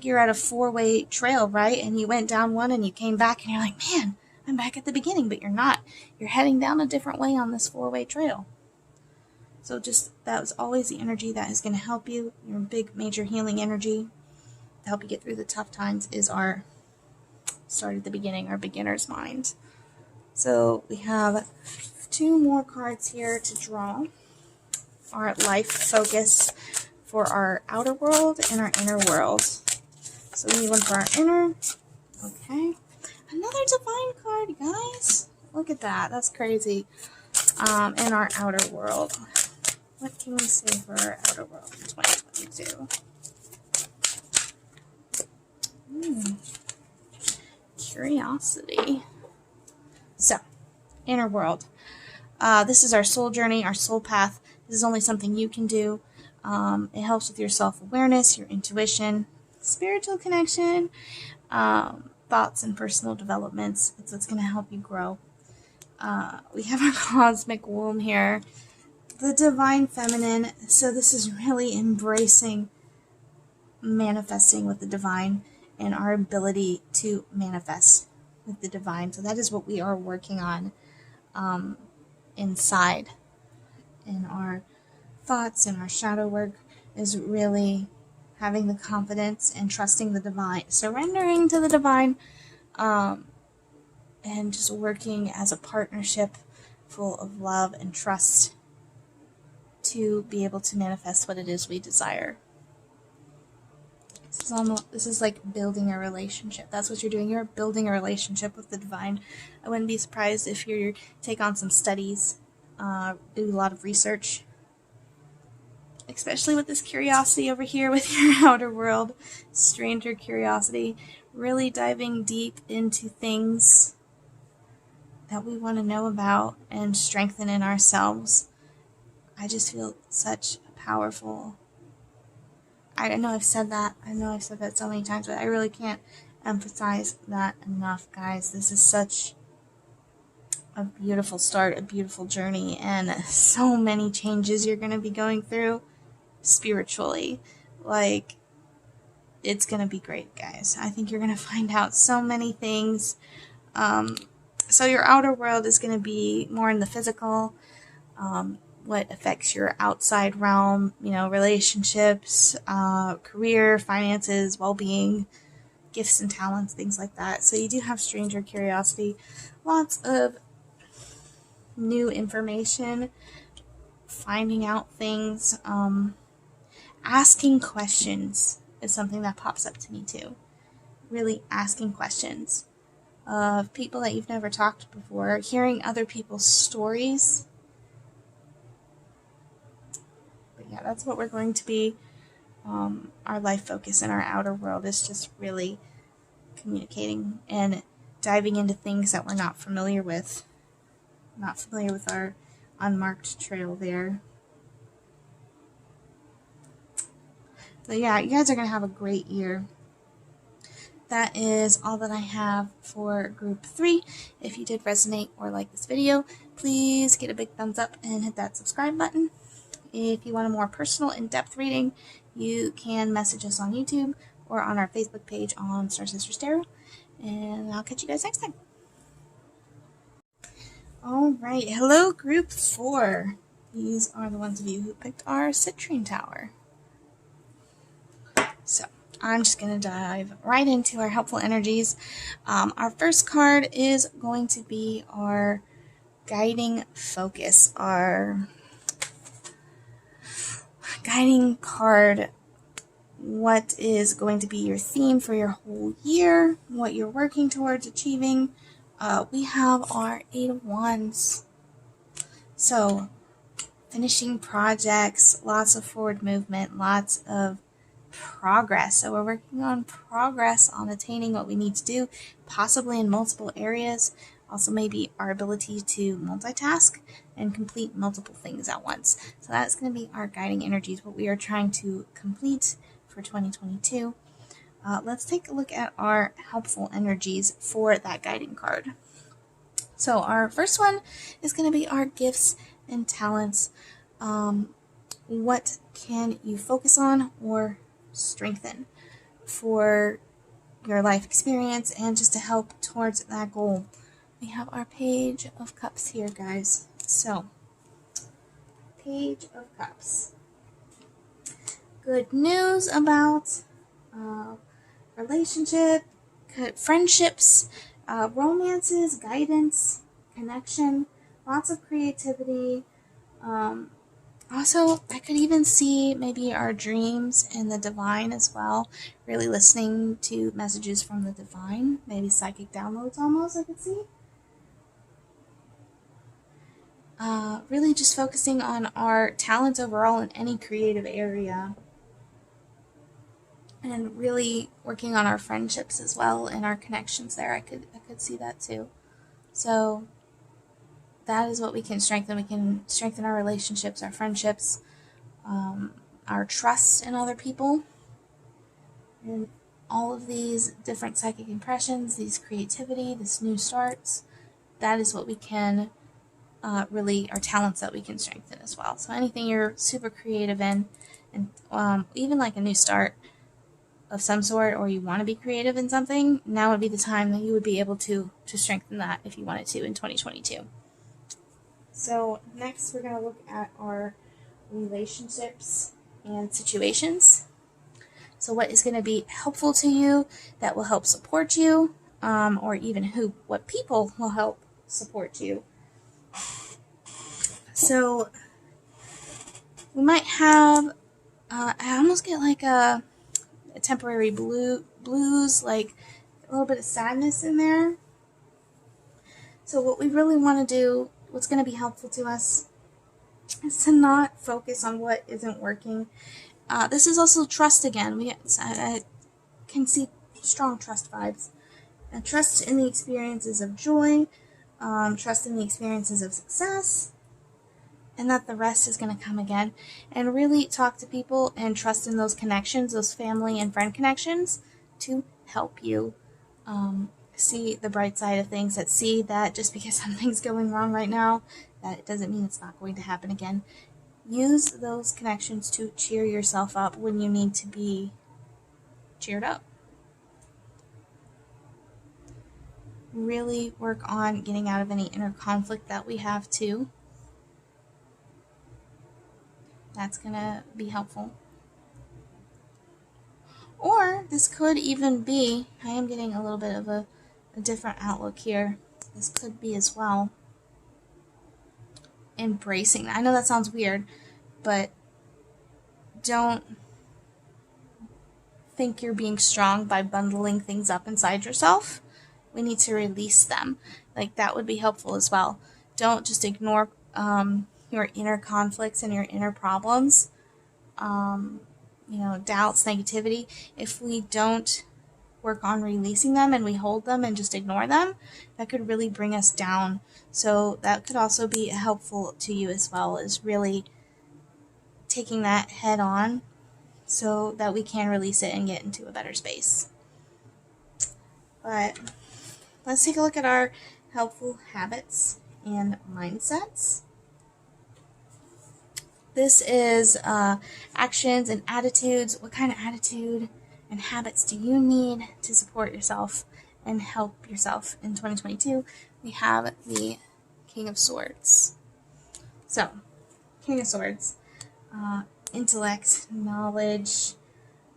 you're at a 4-way trail, right? And you went down one and you came back and you're like, man, I'm back at the beginning, but you're not. You're heading down a different way on this 4-way trail. So that was always the energy that is going to help you. Your big major healing energy to help you get through the tough times is our start at the beginning, our beginner's mind. So we have 2 more cards here to draw. Our life focus for our outer world and our inner world. So we need one for our inner. Okay. Another divine card, guys. Look at that. That's crazy. In our outer world. What can we say for our outer world in 2022? Curiosity. So, inner world. This is our soul journey, our soul path. This is only something you can do. It helps with your self-awareness, your intuition, spiritual connection, thoughts and personal developments. It's what's going to help you grow. We have our cosmic womb here, the divine feminine. So this is really embracing manifesting with the divine and our ability to manifest with the divine. So that is what we are working on inside in our thoughts and our shadow work, is really having the confidence and trusting the divine, surrendering to the divine, and just working as a partnership full of love and trust to be able to manifest what it is we desire. This is like building a relationship. That's what you're doing. You're building a relationship with the divine. I wouldn't be surprised if you take on some studies, do a lot of research, especially with this curiosity over here with your outer world, stranger curiosity, really diving deep into things that we want to know about and strengthen in ourselves. I just feel such a powerful, I know I've said that so many times, but I really can't emphasize that enough, guys. This is such a beautiful start, a beautiful journey, and so many changes you're going to be going through spiritually. Like, it's going to be great, guys. I think you're going to find out so many things. So your outer world is going to be more in the physical, what affects your outside realm, relationships, career, finances, well-being, gifts and talents, things like that. So you do have stranger curiosity, lots of new information, finding out things, asking questions is something that pops up to me too. Really asking questions of people that you've never talked to before, hearing other people's stories. But yeah, that's what we're going to be. Our life focus in our outer world is just really communicating and diving into things that we're not familiar with. Not familiar with our unmarked trail there. So yeah, you guys are going to have a great year. That is all that I have for group 3. If you did resonate or like this video, please get a big thumbs up and hit that subscribe button. If you want a more personal, in-depth reading, you can message us on YouTube or on our Facebook page on Star Sisters Tarot. And I'll catch you guys next time. Alright, hello group 4. These are the ones of you who picked our citrine tower. So, I'm just going to dive right into our helpful energies. Our first card is going to be our guiding focus, our guiding card. What is going to be your theme for your whole year, what you're working towards achieving. We have our 8 of Wands. So, finishing projects, lots of forward movement, lots of progress. So we're working on progress on attaining what we need to do, possibly in multiple areas. Also maybe our ability to multitask and complete multiple things at once. So that's going to be our guiding energies, what we are trying to complete for 2022. Let's take a look at our helpful energies for that guiding card. So our first one is going to be our gifts and talents. What can you focus on or strengthen for your life experience and just to help towards that goal? We have our Page of Cups here, guys. So, Page of Cups. Good news about relationship, friendships, romances, guidance, connection, lots of creativity. Also, I could even see maybe our dreams and the divine as well. Really listening to messages from the divine. Maybe psychic downloads almost, I could see. Really just focusing on our talents overall in any creative area. And really working on our friendships as well and our connections there. I could see that too. So that is what we can strengthen. We can strengthen our relationships, our friendships, our trust in other people. And all of these different psychic impressions, these creativity, this new starts, that is what we can really, our talents that we can strengthen as well. So anything you're super creative in, and even like a new start of some sort, or you want to be creative in something, now would be the time that you would be able to strengthen that if you wanted to in 2022. So next we're going to look at our relationships and situations. So what is going to be helpful to you that will help support you, or even what people will help support you. So we might have, I almost get like a temporary blues, like a little bit of sadness in there. So what we really want to do, what's going to be helpful to us, is to not focus on what isn't working. This is also trust again. I can see strong trust vibes. Trust in the experiences of joy, trust in the experiences of success, and that the rest is going to come again. And really talk to people and trust in those connections, those family and friend connections, to help you see the bright side of things, that see that just because something's going wrong right now, that it doesn't mean it's not going to happen again. Use those connections to cheer yourself up when you need to be cheered up. Really work on getting out of any inner conflict that we have too. That's going to be helpful. Or this could even be, I am getting a little bit of a different outlook here. This could be as well embracing that. I know that sounds weird, but don't think you're being strong by bundling things up inside yourself. We need to release them. Like, that would be helpful as well. Don't just ignore your inner conflicts and your inner problems, doubts, negativity. If we don't work on releasing them and we hold them and just ignore them, that could really bring us down. So that could also be helpful to you as well, is really taking that head on so that we can release it and get into a better space. But let's take a look at our helpful habits and mindsets. This is actions and attitudes. What kind of attitude and habits do you need to support yourself and help yourself in 2022? We have the King of Swords. So, King of Swords, intellect, knowledge,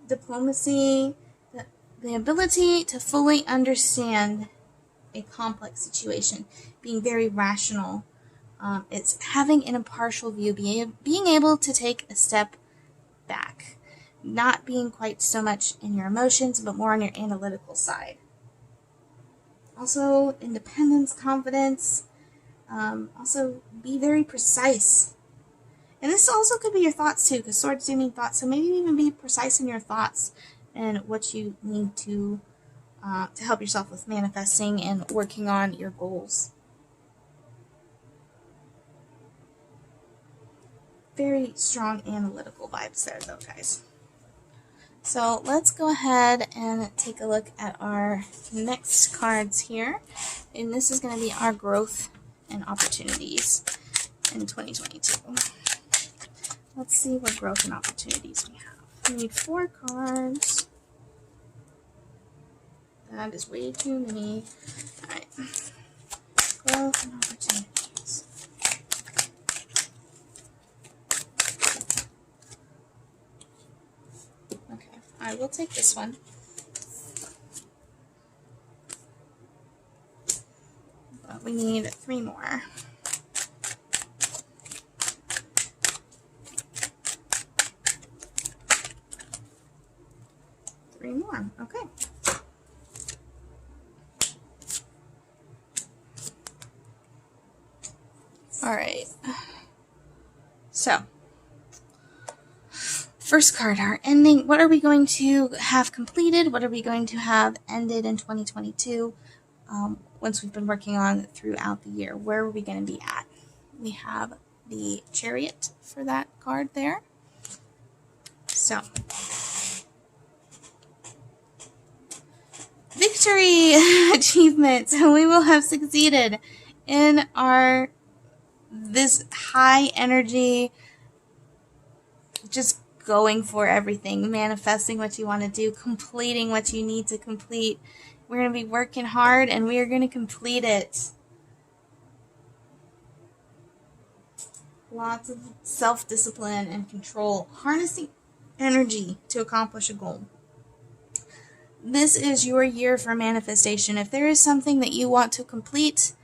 diplomacy, the ability to fully understand a complex situation, being very rational. It's having an impartial view, being able to take a step back, not being quite so much in your emotions, but more on your analytical side. Also, independence, confidence. Also, be very precise. And this also could be your thoughts too, because swords do mean thoughts. So maybe even be precise in your thoughts and what you need to help yourself with manifesting and working on your goals. Very strong analytical vibes there though, guys. So let's go ahead and take a look at our next cards here. And this is going to be our growth and opportunities in 2022. Let's see what growth and opportunities we have. We need 4 cards. That is way too many. Alright. Growth and opportunities. Okay, I will take this one. But we need 3 more. Okay. Alright. So, first card, our ending. What are we going to have completed? What are we going to have ended in 2022 once we've been working on throughout the year? Where are we going to be at? We have the Chariot for that card there. So, victory achievements. We will have succeeded in this high energy, just going for everything, manifesting what you want to do, completing what you need to complete. We're going to be working hard and we are going to complete it. Lots of self-discipline and control, harnessing energy to accomplish a goal. This is your year for manifestation. If there is something that you want to complete,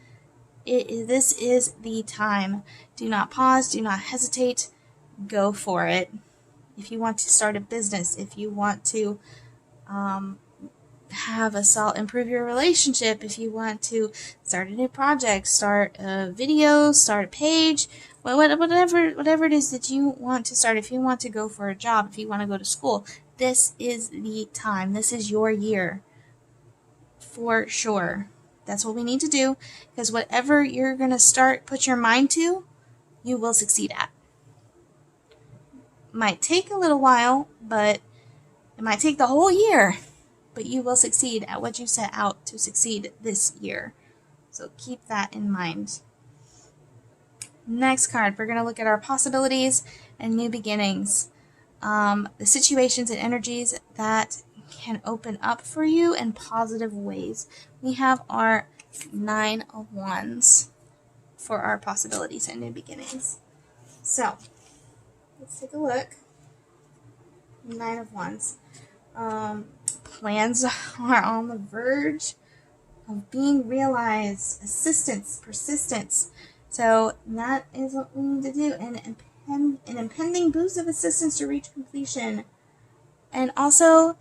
this is the time. Do not pause, do not hesitate, go for it. If you want to start a business, if you want to improve your relationship, if you want to start a new project, start a video, start a page, whatever it is that you want to start, if you want to go for a job, if you want to go to school, this is the time. This is your year for sure. That's what we need to do, because whatever you're going to put your mind to, you will succeed at. Might take a little while, but it might take the whole year, but you will succeed at what you set out to succeed this year. So keep that in mind. Next card, we're going to look at our possibilities and new beginnings. The situations and energies that can open up for you in positive ways. We have our 9 of Wands for our possibilities and new beginnings. So, let's take a look. 9 of Wands. Plans are on the verge of being realized. Assistance, persistence. So that is what we need to do. An impending boost of assistance to reach completion. And also,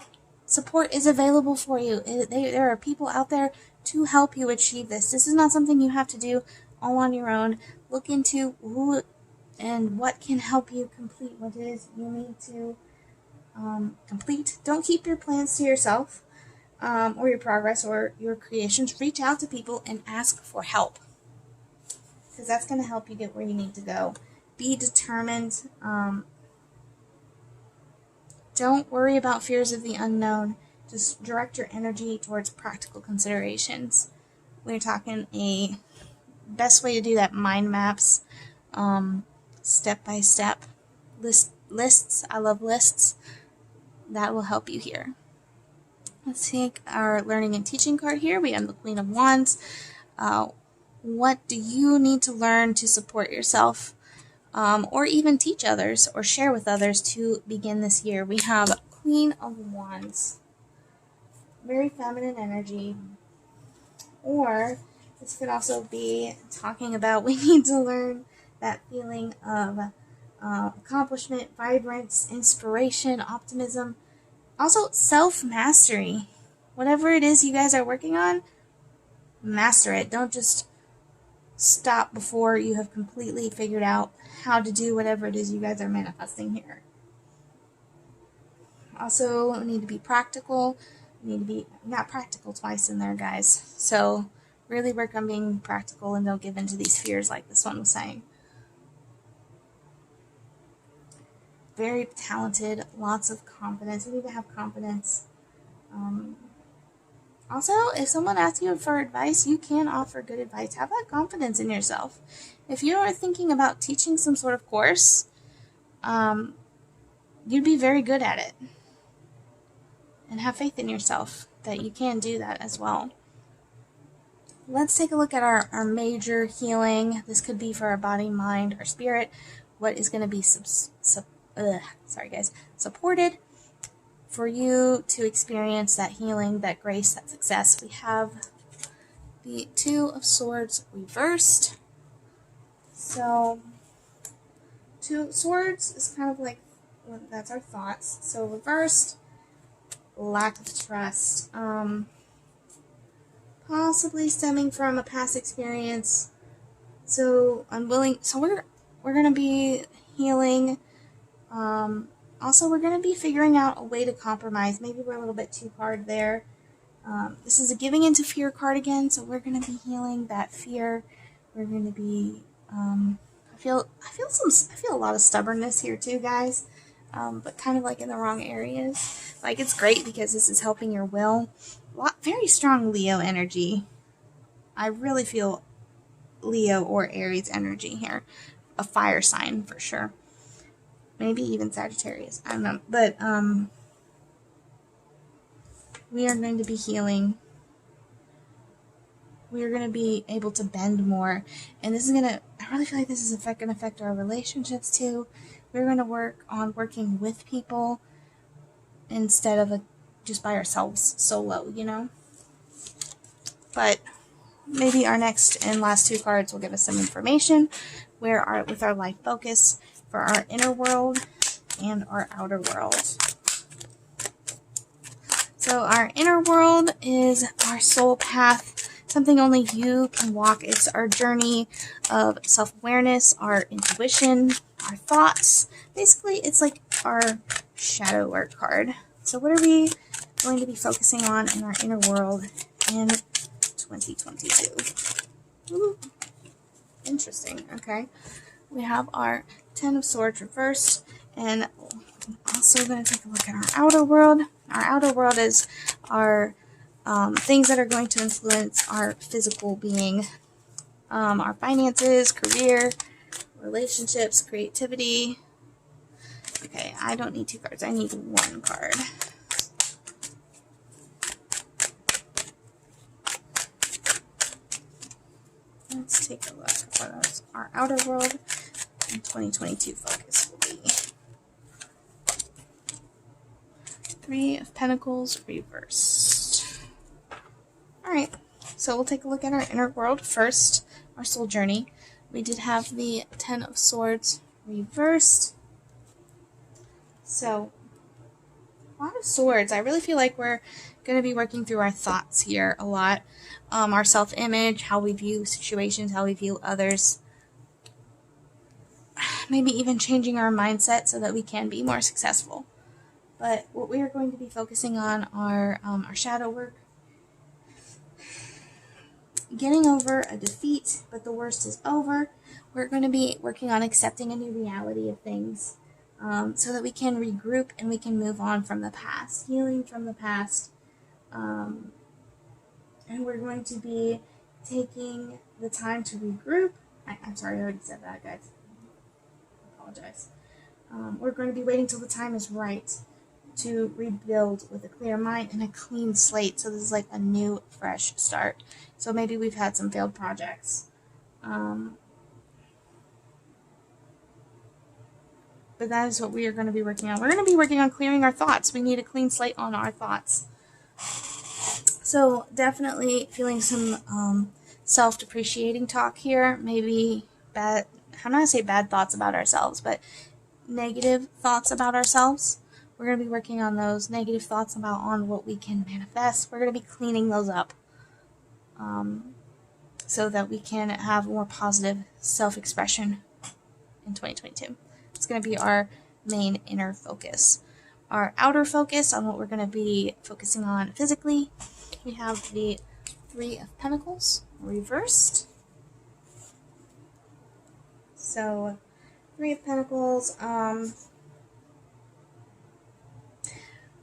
support is available for you. There are people out there to help you achieve this. This is not something you have to do all on your own. Look into who and what can help you complete what it is you need to complete. Don't keep your plans to yourself, or your progress or your creations. Reach out to people and ask for help, because that's going to help you get where you need to go. Be determined. Don't worry about fears of the unknown. Just direct your energy towards practical considerations. We're talking a best way to do that: mind maps, step by step, lists. I love lists. That will help you here. Let's take our learning and teaching card here. We have the Queen of Wands. What do you need to learn to support yourself, or even teach others or share with others to begin this year? We have Queen of Wands. Very feminine energy. Or this could also be talking about we need to learn that feeling of accomplishment, vibrance, inspiration, optimism. Also, self-mastery. Whatever it is you guys are working on, master it. Don't just stop before you have completely figured out how to do whatever it is you guys are manifesting here. Also, we need to be practical. We need to be not practical twice in there, guys. So really work on being practical and don't give in to these fears like this one was saying. Very talented, lots of confidence. We need to have confidence. Also, if someone asks you for advice, you can offer good advice. Have that confidence in yourself. If you are thinking about teaching some sort of course, you'd be very good at it. And have faith in yourself that you can do that as well. Let's take a look at our major healing. This could be for our body, mind, or spirit. What is going to be supported for you to experience that healing, that grace, that success. We have the Two of Swords reversed. So, Two of Swords is kind of like, that's our thoughts. So reversed, lack of trust. Possibly stemming from a past experience. So unwilling. So we're going to be healing. Also, we're going to be figuring out a way to compromise. Maybe we're a little bit too hard there. This is a giving into fear card again, so we're going to be healing that fear. We're going to be, I feel a lot of stubbornness here too, guys. but kind of like in the wrong areas. Like, it's great because this is helping your will. Very strong Leo energy. I really feel Leo or Aries energy here. A fire sign for sure. Maybe even Sagittarius. I don't know. But we are going to be healing. We are going to be able to bend more. And this is going to, I really feel like this is going to affect our relationships too. We're going to work on working with people instead of just by ourselves solo, you know? But maybe our next and last two cards will give us some information with our life focus for our inner world and our outer world. So our inner world is our soul path, something only you can walk. It's our journey of self-awareness, our intuition, our thoughts. Basically, it's like our shadow work card. So what are we going to be focusing on in our inner world in 2022? Ooh, interesting. Okay. We have our Ten of Swords reversed, and also going to take a look at our outer world. Our outer world is our things that are going to influence our physical being, our finances, career, relationships, creativity. Okay, I don't need two cards. I need one card. Let's take a look at what our outer world in 2022 focus will be. Three of Pentacles reversed. Alright, so we'll take a look at our inner world first, our soul journey. We did have the Ten of Swords reversed. So, a lot of swords. I really feel like we're going to be working through our thoughts here a lot. Our self-image, how we view situations, how we view others. Maybe even changing our mindset so that we can be more successful. But what we are going to be focusing on are our shadow work. Getting over a defeat, but the worst is over. We're going to be working on accepting a new reality of things so that we can regroup and we can move on from the past, healing from the past. And we're going to be taking the time to regroup. I'm sorry, I already said that, guys. I apologize. We're going to be waiting till the time is right to rebuild with a clear mind and a clean slate. So this is like a new, fresh start. So maybe we've had some failed projects. But that is what we are going to be working on. We're going to be working on clearing our thoughts. We need a clean slate on our thoughts. So definitely feeling some self-depreciating talk here. Maybe bad, I'm not going to say bad thoughts about ourselves, but negative thoughts about ourselves. We're going to be working on those negative thoughts on what we can manifest. We're going to be cleaning those up so that we can have more positive self-expression in 2022. It's going to be our main inner focus. Our outer focus on what we're going to be focusing on physically, we have the Three of Pentacles reversed. So, Three of Pentacles,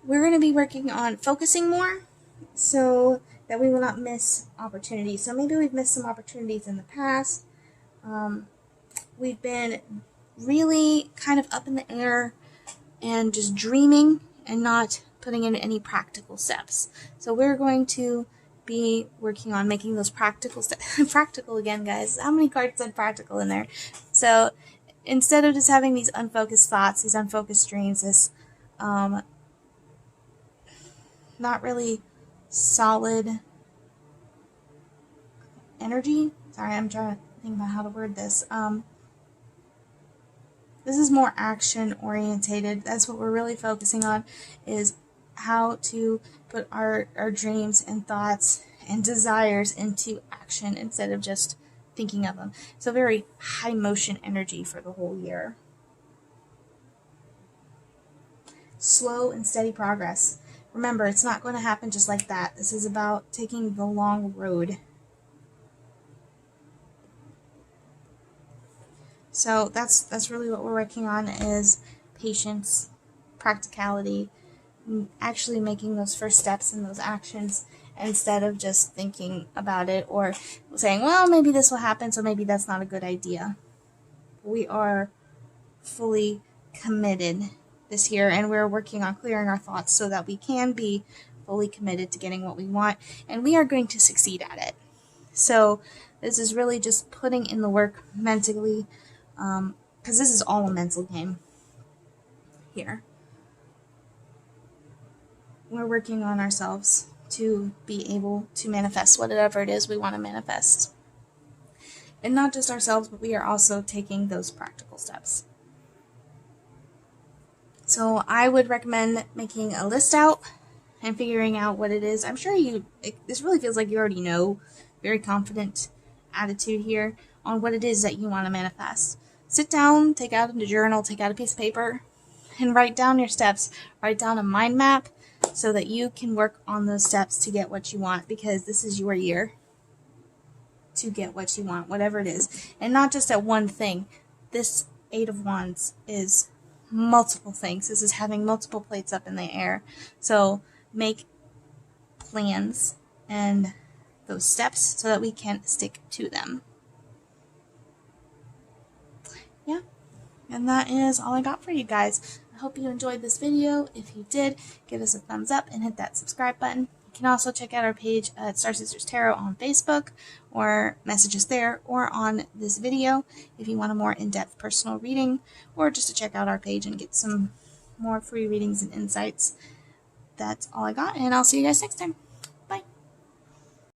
we're going to be working on focusing more so that we will not miss opportunities. So maybe we've missed some opportunities in the past. We've been really kind of up in the air and just dreaming and not putting in any practical steps. So we're going to be working on making those practical steps. Practical again, guys. How many cards said practical in there? So instead of just having these unfocused thoughts, these unfocused dreams, this not really solid energy. Sorry, I'm trying to think about how to word this. This is more action orientated. That's what we're really focusing on, is how to put our dreams and thoughts and desires into action instead of just thinking of them. So very high motion energy for the whole year. Slow and steady progress. Remember, it's not going to happen just like that. This is about taking the long road. So that's really what we're working on, is patience practicality, actually making those first steps and those actions instead of just thinking about it or saying, well, maybe this will happen, so maybe that's not a good idea. We are fully committed this year, and we're working on clearing our thoughts so that we can be fully committed to getting what we want, and we are going to succeed at it. So this is really just putting in the work mentally, because this is all a mental game here. We're working on ourselves to be able to manifest whatever it is we want to manifest. And not just ourselves, but we are also taking those practical steps. So I would recommend making a list out and figuring out what it is. I'm sure this really feels like you already know, very confident attitude here on what it is that you want to manifest. Sit down, take out a journal, take out a piece of paper, and write down your steps. Write down a mind map so that you can work on those steps to get what you want, because this is your year to get what you want, whatever it is. And not just at one thing. This 8 of Wands is multiple things. This is having multiple plates up in the air. So make plans and those steps so that we can stick to them. Yeah, and that is all I got for you guys. I hope you enjoyed this video. If you did, give us a thumbs up and hit that subscribe button. You can also check out our page at Star Sisters Tarot on Facebook, or message us there, or on this video if you want a more in-depth personal reading, or just to check out our page and get some more free readings and insights. That's all I got, and I'll see you guys next time.